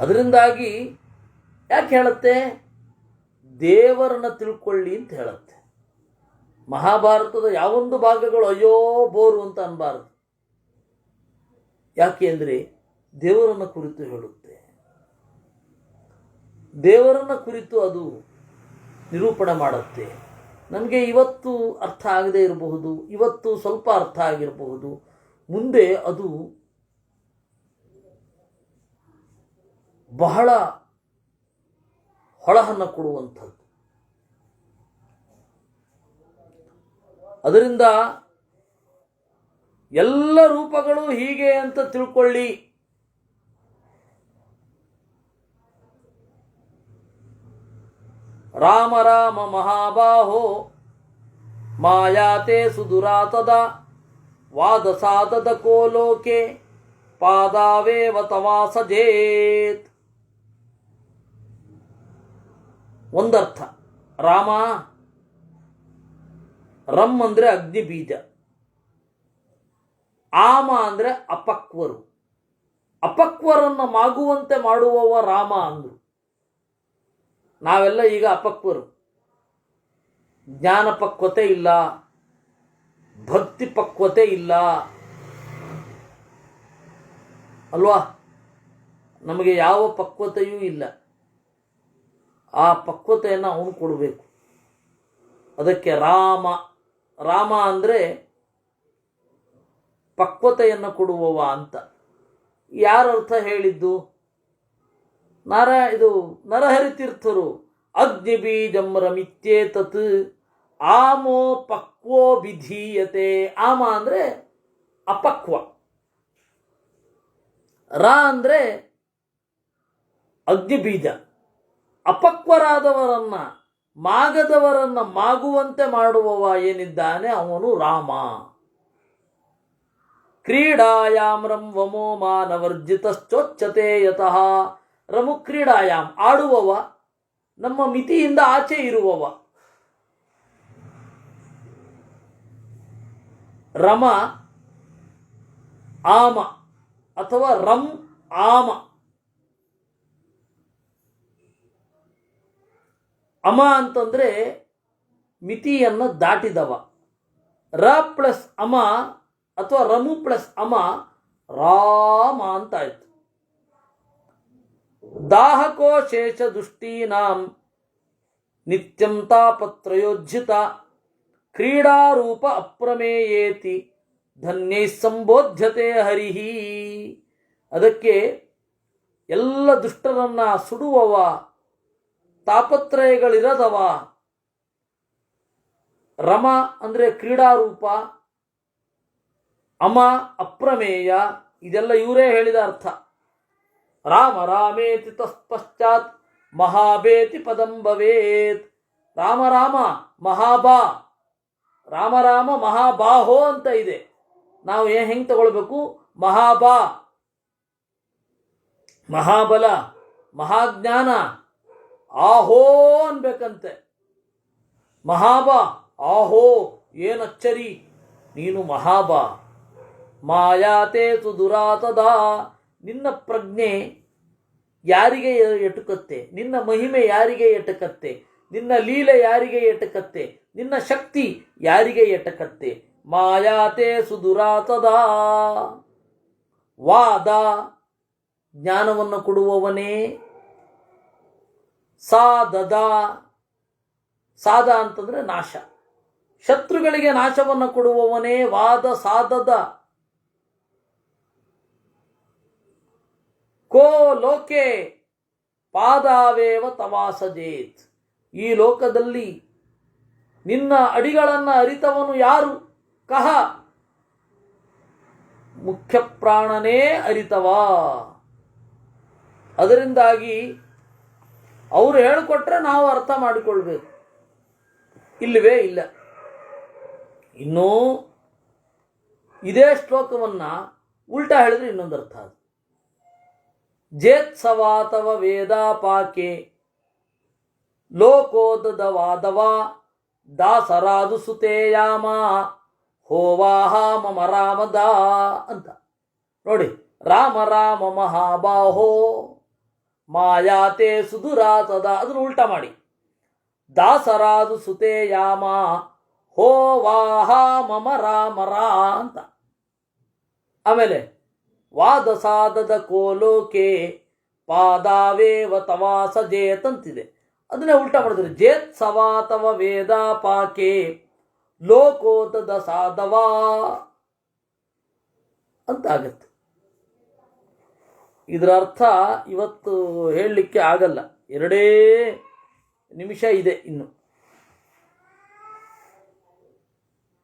ಅದರಿಂದಾಗಿ ಯಾಕೆ ಹೇಳುತ್ತೆ? ದೇವರನ್ನ ತಿಳ್ಕೊಳ್ಳಿ ಅಂತ ಹೇಳುತ್ತೆ. ಮಹಾಭಾರತದ ಯಾವೊಂದು ಭಾಗಗಳು ಅಯ್ಯೋ ಬೋರು ಅಂತ ಅನ್ಬಾರದು. ಯಾಕೆ ಅಂದರೆ ದೇವರನ್ನ ಕುರಿತು ಹೇಳುತ್ತೆ. ದೇವರನ್ನ ಕುರಿತು ಅದು ನಿರೂಪಣೆ ಮಾಡುತ್ತೆ. ನನಗೆ ಇವತ್ತು ಅರ್ಥ ಆಗದೇ ಇರಬಹುದು, ಇವತ್ತು ಸ್ವಲ್ಪ ಅರ್ಥ ಆಗಿರಬಹುದು, ಮುಂದೆ ಅದು ಬಹಳ ಹೊಳಹನ್ನು ಕೊಡುವಂಥದ್ದು. ಅದರಿಂದ ಎಲ್ಲ ರೂಪಗಳು ಹೀಗೆ ಅಂತ ತಿಳ್ಕೊಳ್ಳಿ. ರಾಮ ರಾಮ ಮಹಾಬಾಹೋ ಮಾಯಾತೆ ಸುದುರಾತದ ವಾದಸಾತದ ಕೋಲೋಕೆ ಪಾದಾವೇವ ತವಾಸಜೇತ್. ಒಂದರ್ಥ, ರಾಮ, ರಮ್ ಅಂದರೆ ಅಗ್ನಿ ಬೀಜ, ಆಮ ಅಂದರೆ ಅಪಕ್ವರು, ಅಪಕ್ವರನ್ನು ಮಾಗುವಂತೆ ಮಾಡುವವ ರಾಮ ಅಂದರು. ನಾವೆಲ್ಲ ಈಗ ಅಪಕ್ವರು, ಜ್ಞಾನ ಪಕ್ವತೆ ಇಲ್ಲ, ಭಕ್ತಿ ಪಕ್ವತೆ ಇಲ್ಲ ಅಲ್ವಾ? ನಮಗೆ ಯಾವ ಪಕ್ವತೆಯೂ ಇಲ್ಲ. ಆ ಪಕ್ವತೆಯನ್ನು ಅವನು ಕೊಡಬೇಕು. ಅದಕ್ಕೆ ರಾಮ, ರಾಮ ಅಂದರೆ ಪಕ್ವತೆಯನ್ನು ಕೊಡುವವ ಅಂತ. ಯಾರ ಅರ್ಥ ಹೇಳಿದ್ದು? ಇದು ನರಹರಿ ತೀರ್ಥರು. ಅಗ್ನಿ ಬೀಜಂ ರಮಿತ್ಯೇತತ್ ಆಮೋ ಪಕ್ವೋ ವಿಧೀಯತೆ. ಆಮ ಅಂದರೆ ಅಪಕ್ವ, ರಾ ಅಂದರೆ ಅಗ್ನಿ ಬೀಜ. ಅಪಕ್ವರಾದವರನ್ನ, ಮಾಗದವರನ್ನ ಮಾಗುವಂತೆ ಮಾಡುವವ ಏನಿದ್ದಾನೆ ಅವನು ರಾಮ. ಕ್ರೀಡಾಯಾಮ್ ರಂವಮೋ ಮಾನವರ್ಜಿತಶ್ಚೋಚ್ಯತೆ ಯತಃ. ರಮು ಕ್ರೀಡಾಯಾಮ್, ಆಡುವವ, ನಮ್ಮ ಮಿತಿಯಿಂದ ಆಚೆ ಇರುವವ. ರಮ ಆಮ ಅಥವಾ ರಂ ಆಮ. ಅಮ ಅಂತಂದ್ರೆ ಮಿತಿಯನ್ನು ದಾಟಿದವ. ರ ಪ್ಲಸ್ ಅಮ ಅಥವಾ ರಮು ಪ್ಲಸ್ ಅಮ ರಾಮ ಅಂತಾಯ್ತು. ದಾಹಕೋ ಶೇಷ ದುಷ್ಟೀನಾಂ ನಿತ್ಯಂ ತಾಪತ್ರಯೋಜ್ಜಿತ ಕ್ರೀಡಾರೂಪ ಅಪ್ರಮೇಯೇತಿ ಧನ್ಯೈ ಸಂಬೋಧ್ಯತೆ ಹರಿಹಿ. ಅದಕ್ಕೆ ಎಲ್ಲ ದುಷ್ಟರನ್ನ ಸುಡುವವ, ತಾಪತ್ರಯಗಳಿರದವ. ರಮ ಅಂದರೆ ಕ್ರೀಡಾರೂಪ, ಅಮ ಅಪ್ರಮೇಯ. ಇದೆಲ್ಲ ಇವರೇ ಹೇಳಿದ ಅರ್ಥ. ರಾಮ ರಾಮೇತಿ ತತ್ಪಶ್ಚಾತ್ ಮಹಾಬೇತಿ ಪದಂ ಭವೇತ್. ರಾಮ ರಾಮ ಮಹಾಬಾ, ರಾಮ ರಾಮ ಮಹಾಬಾಹೋ ಅಂತ ಇದೆ. ನಾವು ಹೆಂಗೆ ತಗೊಳ್ಬೇಕು? ಮಹಾಬಾ, ಮಹಾಬಲ, ಮಹಾಜ್ಞಾನ, ಆಹೋ ಅನ್ಬೇಕಂತೆ. ಮಹಾಬಾ, ಆಹೋ ಏನಚ್ಚರಿ ನೀನು ಮಹಾಬಾ. ಮಾಯಾತೆ ಸುದುರಾತದ, ನಿನ್ನ ಪ್ರಜ್ಞೆ ಯಾರಿಗೆ ಎಟುಕತ್ತೆ? ನಿನ್ನ ಮಹಿಮೆ ಯಾರಿಗೆ ಎಟಕತ್ತೆ? ನಿನ್ನ ಲೀಲೆ ಯಾರಿಗೆ ಎಟಕತ್ತೆ? ನಿನ್ನ ಶಕ್ತಿ ಯಾರಿಗೆ ಎಟಕತ್ತೆ? ಮಾಯಾತೆ ಸುದುರಾತದ. ವಾದ, ಜ್ಞಾನವನ್ನು ಕೊಡುವವನೇ. ಸಾದದ, ಸಾದ ಅಂತಂದ್ರೆ ನಾಶ, ಶತ್ರುಗಳಿಗೆ ನಾಶವನ್ನು ಕೊಡುವವನೇ ವಾದ ಸಾಧದ. ಕೋ ಲೋಕೆ ಪಾದಾವೇವ ತವಾಸಜೇತ್, ಈ ಲೋಕದಲ್ಲಿ ನಿನ್ನ ಅಡಿಗಳನ್ನು ಅರಿತವನು ಯಾರು? ಕಹ, ಮುಖ್ಯ ಪ್ರಾಣನೇ ಅರಿತವ. ಅದರಿಂದಾಗಿ ಅವರು ಹೇಳಿಕೊಟ್ರೆ ನಾವು ಅರ್ಥ ಮಾಡಿಕೊಳ್ಬೇಕು, ಇಲ್ಲವೇ ಇಲ್ಲ. ಇನ್ನೂ ಇದೇ ಶ್ಲೋಕವನ್ನ ಉಲ್ಟಾ ಹೇಳಿದ್ರೆ ಇನ್ನೊಂದು ಅರ್ಥ ಅದು. ಜೇತ್ಸವಾತವ ವೇದಾಪಾಕೆ ಲೋಕೋದದ ವಾದವ ದಾಸರಾದು ಸುತೇಯಾಮ ಹೋವಾಹ ಮಮ ರಾಮದ ಅಂತ ನೋಡಿ. ರಾಮ ರಾಮ ಮಹಾಬಾಹೋ ಮಾಯಾತೆ ಸುದುರಾತದ, ಅದನ್ನು ಉಲ್ಟಾ ಮಾಡಿ ದಾಸರಾದು ಸುತೇಯಾಮ ಹೋವಾಹ ಮಮ ರಾಮರಾ ಅಂತ. ಆಮೇಲೆ ವಾದ ಸಾಧದ ಕೋಲೋಕೆ ಪಾದಾವೇವ ತವಾಸ ಜೇತ್ ಅಂತಿದೆ. ಅದನ್ನೇ ಉಲ್ಟಾ ಮಾಡಿದ್ರೆ ಜೇತ್ ಸವಾತವ ವೇದ ಪಾಕೆ ಲೋಕೋದದ ಸಾಧವಾ ಅಂತ ಆಗತ್ತೆ. ಇದರ ಅರ್ಥ ಇವತ್ತು ಹೇಳಲಿಕ್ಕೆ ಆಗಲ್ಲ, 2 ನಿಮಿಷ ಇದೆ ಇನ್ನು.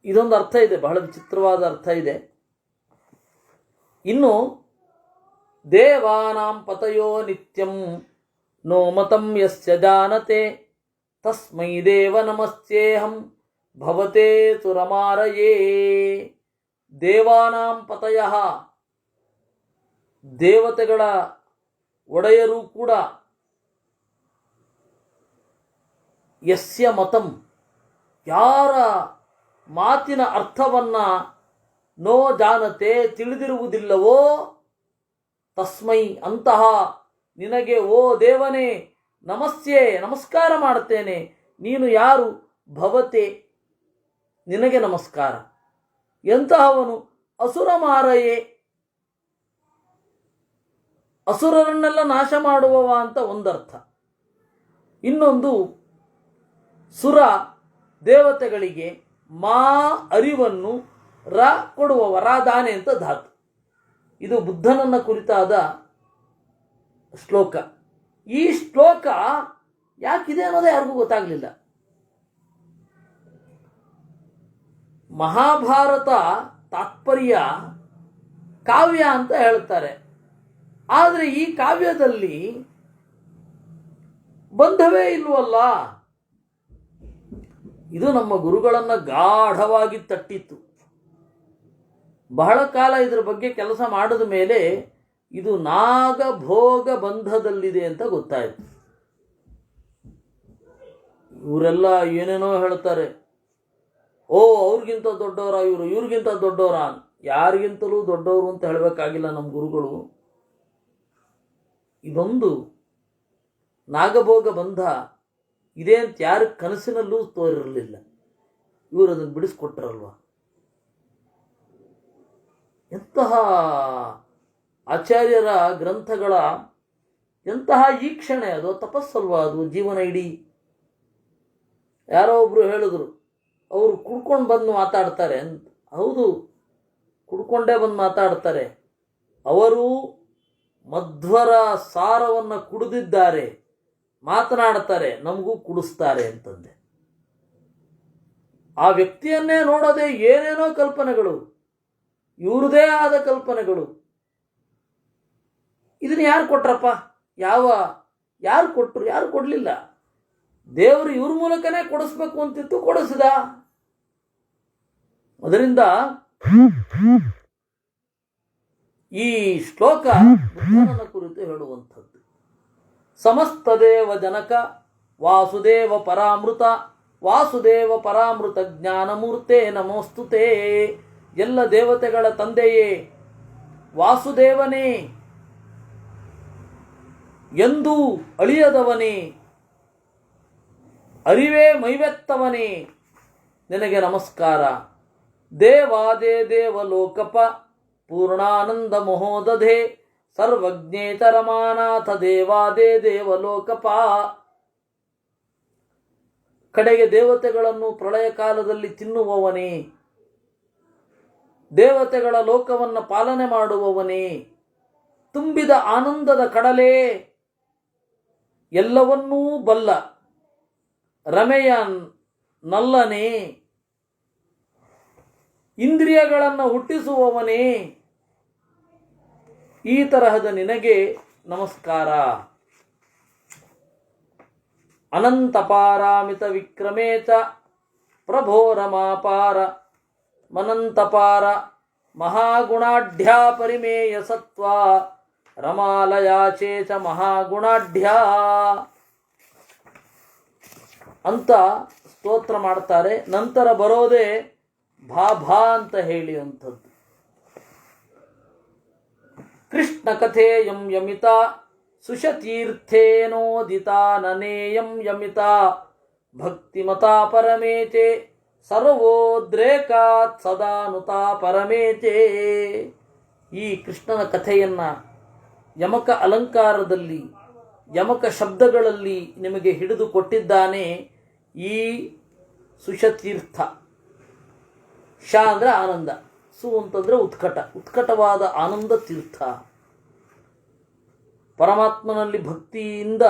ಇದೊಂದು ಅರ್ಥ ಇದೆ, ಬಹಳ ವಿಚಿತ್ರವಾದ ಅರ್ಥ ಇದೆ. ಇನ್ನು ದೇವಾನಾಂ ಪತಯೋ ನಿತ್ಯಂ ನೋ ಮತಂ ಯಸ್ಯ ಜಾನತೆ ತಸ್ಮೈ ದೇವ ನಮಸ್ಯೇಹಂ ಭವತೆ ಸುರಮಾರಯೇ. ದೇವಾನಾಂ ಪತಯಃ, ದೇವತೆಗಳ ಒಡೆಯರೂ ಕೂಡ, ಯಸ್ಯ ಮತಂ, ಯಾರ ಮಾತಿನ ಅರ್ಥವನ್ನ ನೋ ಜಾನತೆ ತಿಳಿದಿರುವುದಿಲ್ಲವೋ, ತಸ್ಮೈ ಅಂತಹ ನಿನಗೆ ಓ ದೇವನೇ ನಮಸ್ಯೆ ನಮಸ್ಕಾರ ಮಾಡುತ್ತೇನೆ. ನೀನು ಯಾರು? ಭವತೆ ನಿನಗೆ ನಮಸ್ಕಾರ. ಎಂತಹವನು? ಅಸುರ ಮಾರಯೇ, ಅಸುರರನ್ನೆಲ್ಲ ನಾಶ ಮಾಡುವವ ಅಂತ ಒಂದರ್ಥ. ಇನ್ನೊಂದು, ಸುರ ದೇವತೆಗಳಿಗೆ ಮಾ ಅರಿವನ್ನು ರ ಕೊಡುವವ, ರಾಧಾನೆ ಅಂತ ಧಾತು. ಇದು ಬುದ್ಧನನ್ನ ಕುರಿತಾದ ಶ್ಲೋಕ. ಈ ಶ್ಲೋಕ ಯಾಕಿದೆ ಅನ್ನೋದೇ ಯಾರಿಗೂ ಗೊತ್ತಾಗಲಿಲ್ಲ. ಮಹಾಭಾರತ ತಾತ್ಪರ್ಯ ಕಾವ್ಯ ಅಂತ ಹೇಳ್ತಾರೆ. ಆದರೆ ಈ ಕಾವ್ಯದಲ್ಲಿ ಬಂಧವೇ ಇಲ್ವಲ್ಲ. ಇದು ನಮ್ಮ ಗುರುಗಳನ್ನು ಗಾಢವಾಗಿ ತಟ್ಟಿತ್ತು. ಬಹಳ ಕಾಲ ಇದರ ಬಗ್ಗೆ ಕೆಲಸ ಮಾಡಿದ ಮೇಲೆ ಇದು ನಾಗಭೋಗ ಬಂಧದಲ್ಲಿದೆ ಅಂತ ಗೊತ್ತಾಯಿತು. ಇವರೆಲ್ಲ ಏನೇನೋ ಹೇಳ್ತಾರೆ. ಓ ಅವ್ರಿಗಿಂತ ದೊಡ್ಡವರ ಇವರು, ಇವ್ರಿಗಿಂತ ದೊಡ್ಡವರ. ಯಾರಿಗಿಂತಲೂ ದೊಡ್ಡವರು ಅಂತ ಹೇಳಬೇಕಾಗಿಲ್ಲ ನಮ್ಮ ಗುರುಗಳು. ಇದೊಂದು ನಾಗಭೋಗ ಬಂಧ ಇದೆ ಅಂತ ಯಾರ ಕನಸಿನಲ್ಲೂ ತೋರಿರಲಿಲ್ಲ. ಇವರು ಅದನ್ನು ಬಿಡಿಸ್ಕೊಟ್ರಲ್ವ. ಎಂತಹ ಆಚಾರ್ಯರ ಗ್ರಂಥಗಳ ಎಂತಹ ಈಕ್ಷಣೆ, ಅದು ತಪಸ್ಸಲ್ವ, ಅದು ಜೀವನ ಇಡೀ. ಯಾರೋ ಒಬ್ರು ಹೇಳಿದ್ರು, ಅವರು ಕುಡ್ಕೊಂಡು ಬಂದು ಮಾತಾಡ್ತಾರೆ ಅಂತ. ಹೌದು, ಕುಡ್ಕೊಂಡೇ ಬಂದು ಮಾತಾಡ್ತಾರೆ. ಅವರು ಮಧ್ವರ ಸಾರವನ್ನು ಕುಡಿದಿದ್ದಾರೆ, ಮಾತನಾಡ್ತಾರೆ, ನಮಗೂ ಕುಡಿಸ್ತಾರೆ ಅಂತಂದೆ. ಆ ವ್ಯಕ್ತಿಯನ್ನೇ ನೋಡದೆ ಏನೇನೋ ಕಲ್ಪನೆಗಳು, ಇವ್ರದೇ ಆದ ಕಲ್ಪನೆಗಳು. ಇದನ್ನು ಯಾರು ಕೊಟ್ರಪ್ಪ? ಯಾವ ಯಾರು ಕೊಟ್ಟರು? ಯಾರು ಕೊಡಲಿಲ್ಲ. ದೇವರು ಇವ್ರ ಮೂಲಕನೇ ಕೊಡಿಸ್ಬೇಕು ಅಂತಿತ್ತು, ಕೊಡಿಸಿದ. ಅದರಿಂದ ಈ ಶ್ಲೋಕ ಬುದ್ಧನ ಕುರಿತು ಹೇಳುವಂಥದ್ದು. ಸಮಸ್ತದೇವ ಜನಕ ವಾಸುದೇವ ಪರಾಮೃತ ವಾಸುದೇವ ಪರಾಮೃತ ಜ್ಞಾನಮೂರ್ತೆ ನಮೋಸ್ತುತೇ. ಎಲ್ಲ ದೇವತೆಗಳ ತಂದೆಯೇ, ವಾಸುದೇವನೇ, ಎಂದೂ ಅಳಿಯದವನೇ, ಅರಿವೇ ಮೈವೆತ್ತವನೇ, ನಿನಗೆ ನಮಸ್ಕಾರ. ದೇವಾದೇ ದೇವಲೋಕಪ ಪೂರ್ಣಾನಂದ ಮಹೋದಧೆ ಸರ್ವಜ್ಞೇತರಮಾನಾಥ ದೇವಾದೇ ದೇವಲೋಕಪ. ಕಡೆಗೆ ದೇವತೆಗಳನ್ನು ಪ್ರಳಯ ಕಾಲದಲ್ಲಿ ತಿನ್ನುವವನೇ, ದೇವತೆಗಳ ಲೋಕವನ್ನು ಪಾಲನೆ ಮಾಡುವವನೇ, ತುಂಬಿದ ಆನಂದದ ಕಡಲೇ, ಎಲ್ಲವನ್ನೂ ಬಲ್ಲ ರಮೆಯ ನಲ್ಲನೇ, ಇಂದ್ರಿಯಗಳನ್ನು ಹುಟ್ಟಿಸುವವನೇ, ಈ ತರಹದ ನಿನಗೆ ನಮಸ್ಕಾರ. ಅನಂತಪಾರಾಮಿತ ವಿಕ್ರಮೇಚ ಪ್ರಭೋ ರಮಾಪಾರ ಮನಂತಪಾರ ಮಹಾಗುಣಾಢ್ಯಾ ಪರಿಮೇಯ ಸತ್ವ ರಮಾಲಯಾಚೇಚ ಮಹಾಗುಣಾಢ್ಯಾ ಅಂತ ಸ್ತೋತ್ರ ಮಾಡ್ತಾರೆ. ನಂತರ ಬರೋದೇ ಭಾ ಭಾ ಅಂತ ಹೇಳಿ ಅಂಥದ್ದು. ಕೃಷ್ಣ ಕಥೆಯಂ ಯಮಿತ ಸುಶತೀರ್ಥೇನೋದಿತಾ ನನೇಯಂ ಯಮಿತ ಭಕ್ತಿಮತಾ ಪರಮೇಚೆ ಸರ್ವೋದ್ರೇಕಾತ್ ಸದಾನುತಾ ಪರಮೇಚೆ. ಈ ಕೃಷ್ಣನ ಕಥೆಯನ್ನು ಯಮಕ ಅಲಂಕಾರದಲ್ಲಿ, ಯಮಕ ಶಬ್ದಗಳಲ್ಲಿ ನಿಮಗೆ ಹಿಡಿದು ಕೊಟ್ಟಿದ್ದಾನೆ ಈ ಸುಶತೀರ್ಥ. ಶ ಅಂದರೆ ಆನಂದ, ಸು ಅಂತಂದರೆ ಉತ್ಕಟ, ಉತ್ಕಟವಾದ ಆನಂದ ತೀರ್ಥ. ಪರಮಾತ್ಮನಲ್ಲಿ ಭಕ್ತಿಯಿಂದ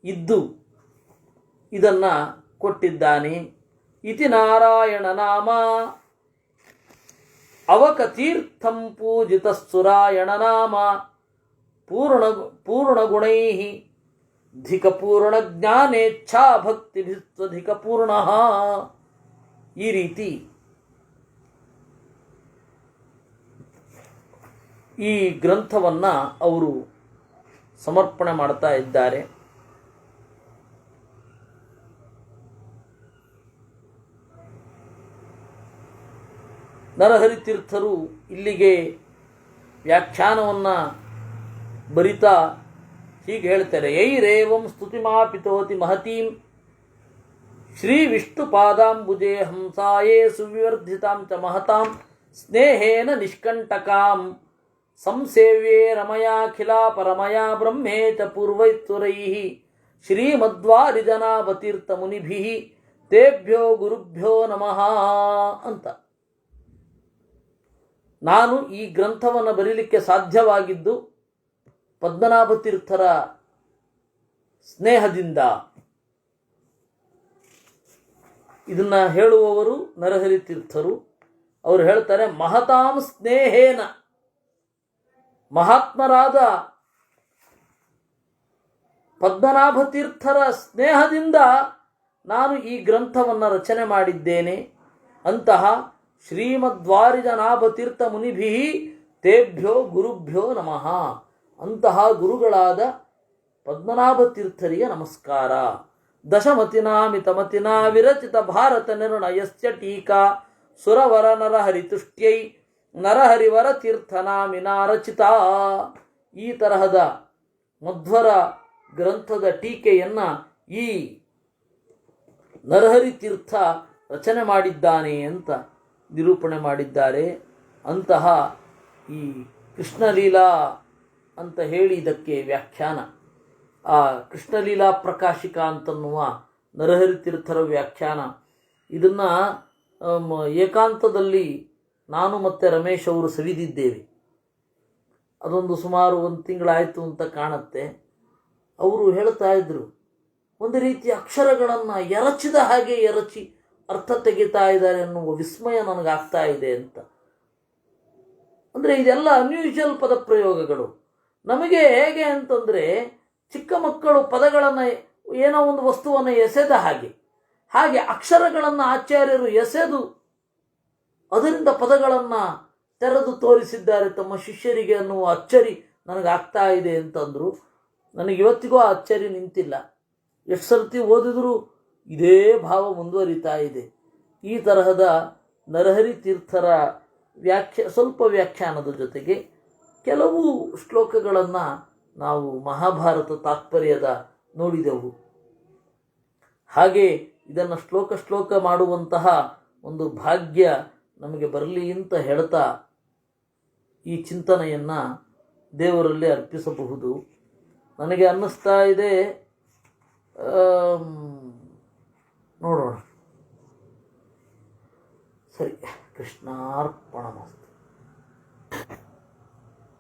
ಇದ್ದು ಇದನ್ನು ಕೊಟ್ಟಿದ್ದಾನೆ. ಇತಿ ನಾರಾಯಣ ನಾಮ ಅವಕತೀರ್ಥಂ ಪೂಜಿತ ಸುರಾಯಣ ನಾಮ ಪೂರ್ಣಗುಣೈ ಧಿಕಪೂರ್ಣ ಜ್ಞಾನೇಚ್ಛಾ ಭಕ್ತಿಭಿಸ್ವಧಿಕಪೂರ್ಣ. ಈ ರೀತಿ ಈ ಗ್ರಂಥವನ್ನು ಅವರು ಸಮರ್ಪಣೆ ಮಾಡ್ತಾ ಇದ್ದಾರೆ. ನರಹರಿ ತೀರ್ಥರು ಇಲ್ಲಿಗೆ ವ್ಯಾಖ್ಯಾನವನ್ನು ಬರಿತಾ ಹೀಗೆ ಹೇಳ್ತಾರೆ. ಯೈರೇವಂ ಸ್ತುತಿಮಾಪಿತೋತಿ ಮಹತೀಂ ಶ್ರೀ ವಿಷ್ಣು ಪಾದಾಂಬುಜೆ ಹಂಸಾಯೇ ಸುವಿವರ್ಧಿತಾಂ ಚ ಮಹತಾಂ ಸ್ನೇಹೇನ ನಿಷ್ಕಂಟಕಾಂ ಸಂಸೇವ್ಯೇ ರಮಯಾಖಿಲಾ ಪರಮಯಾ ಬ್ರಹ್ಮೇ ಚ ಪೂರ್ವೈಸ್ತುರೈಃ ಶ್ರೀಮದ್ವಾರಿಜನಾಭತೀರ್ಥ ಮುನಿಭಿಃ ತೇಭ್ಯೋ ಗುರುಭ್ಯೋ ನಮಃ ಅಂತ. ನಾನು ಈ ಗ್ರಂಥವನ್ನು ಬರೀಲಿಕ್ಕೆ ಸಾಧ್ಯವಾಗಿದ್ದು ಪದ್ಮನಾಭ ತೀರ್ಥರ ಸ್ನೇಹದಿಂದ. ಇದನ್ನು ಹೇಳುವವರು ನರಹರಿ ತೀರ್ಥರು. ಅವರು ಹೇಳ್ತಾರೆ, ಮಹತಾಂ ಸ್ನೇಹೇನ, ಮಹಾತ್ಮರಾದ ಪದ್ಮನಾಭ ತೀರ್ಥರ ಸ್ನೇಹದಿಂದ ನಾನು ಈ ಗ್ರಂಥವನ್ನು ರಚನೆ ಮಾಡಿದ್ದೇನೆ. ಅಂತಹ ಶ್ರೀಮದ್ವಾರಿಜನಾಭ ತೀರ್ಥ ಮುನಿಭಿ ತೇಭ್ಯೋ ಗುರುಭ್ಯೋ ನಮಃ. ಅಂತಹ ಗುರುಗಳಾದ ಪದ್ಮನಾಭ ತೀರ್ಥರಿಗೆ ನಮಸ್ಕಾರ. ದಶಮತಿನಾ ಮಿತಮತಿನಾ ವಿರಚಿತ ಭಾರತ ನಿರ್ಣಯಸ್ಯ ಟೀಕಾ ಸುರವರ ನರಹರಿ ತುಷ್ಟ್ಯೈ ನರಹರಿವರ ತೀರ್ಥನಾಮಿನಾ ರಚಿತ. ಈ ತರಹದ ಮಧ್ವರ ಗ್ರಂಥದ ಟೀಕೆಯನ್ನು ಈ ನರಹರಿ ತೀರ್ಥ ರಚನೆ ಮಾಡಿದ್ದಾನೆ ಅಂತ ನಿರೂಪಣೆ ಮಾಡಿದ್ದಾರೆ. ಅಂತಹ ಈ ಕೃಷ್ಣಲೀಲಾ ಅಂತ ಹೇಳಿ ಇದಕ್ಕೆ ವ್ಯಾಖ್ಯಾನ, ಆ ಕೃಷ್ಣಲೀಲಾ ಪ್ರಕಾಶಿಕ ಅಂತನ್ನುವ ನರಹರಿ ತೀರ್ಥರ ವ್ಯಾಖ್ಯಾನ. ಇದನ್ನು ಏಕಾಂತದಲ್ಲಿ ನಾನು ಮತ್ತು ರಮೇಶ್ ಅವರು ಸವಿದಿದ್ದೇವೆ. ಅದೊಂದು ಸುಮಾರು 1 ತಿಂಗಳಾಯಿತು ಅಂತ ಕಾಣುತ್ತೆ. ಅವರು ಹೇಳ್ತಾ ಇದ್ರು, ಒಂದು ರೀತಿಯ ಅಕ್ಷರಗಳನ್ನು ಎರಚಿದ ಹಾಗೆ ಎರಚಿ ಅರ್ಥ ತೆಗಿತಾ ಇದ್ದಾರೆ ಅನ್ನುವ ವಿಸ್ಮಯ ನನಗಾಗ್ತಾ ಇದೆ ಅಂತ. ಅಂದರೆ ಇದೆಲ್ಲ ಅನ್ಯೂಶುವಲ್ ಪದಪ್ರಯೋಗಗಳು. ನಮಗೆ ಹೇಗೆ ಅಂತಂದರೆ ಚಿಕ್ಕ ಮಕ್ಕಳು ಪದಗಳನ್ನು ಏನೋ ಒಂದು ವಸ್ತುವನ್ನು ಎಸೆದ ಹಾಗೆ ಅಕ್ಷರಗಳನ್ನು ಆಚಾರ್ಯರು ಎಸೆದು ಅದರಿಂದ ಪದಗಳನ್ನು ತೆರೆದು ತೋರಿಸಿದ್ದಾರೆ ತಮ್ಮ ಶಿಷ್ಯರಿಗೆ ಅನ್ನುವ ಅಚ್ಚರಿ ನನಗಾಗ್ತಾ ಇದೆ ಅಂತಂದರು. ನನಗಿವತ್ತಿಗೂ ಆ ಅಚ್ಚರಿ ನಿಂತಿಲ್ಲ. ಎಷ್ಟು ಸರ್ತಿ ಓದಿದರೂ ಇದೇ ಭಾವ ಮುಂದುವರಿತಾ ಇದೆ. ಈ ತರಹದ ನರಹರಿ ತೀರ್ಥರ ಸ್ವಲ್ಪ ವ್ಯಾಖ್ಯಾನದ ಜೊತೆಗೆ ಕೆಲವು ಶ್ಲೋಕಗಳನ್ನು ನಾವು ಮಹಾಭಾರತ ತಾತ್ಪರ್ಯದ ನೋಡಿದೆವು. ಹಾಗೆ ಇದನ್ನು ಶ್ಲೋಕ ಮಾಡುವಂತಹ ಒಂದು ಭಾಗ್ಯ ನಮಗೆ ಬರಲಿ ಅಂತ ಹೇಳ್ತಾ ಈ ಚಿಂತನೆಯನ್ನು ದೇವರಲ್ಲಿ ಅರ್ಪಿಸಬಹುದು. ನನಗೆ ಅನ್ನಿಸ್ತಾ ಇದೆ, ನೋಡೋಣ. ಸರಿ, ಕೃಷ್ಣಾರ್ಪಣಮಸ್ತು.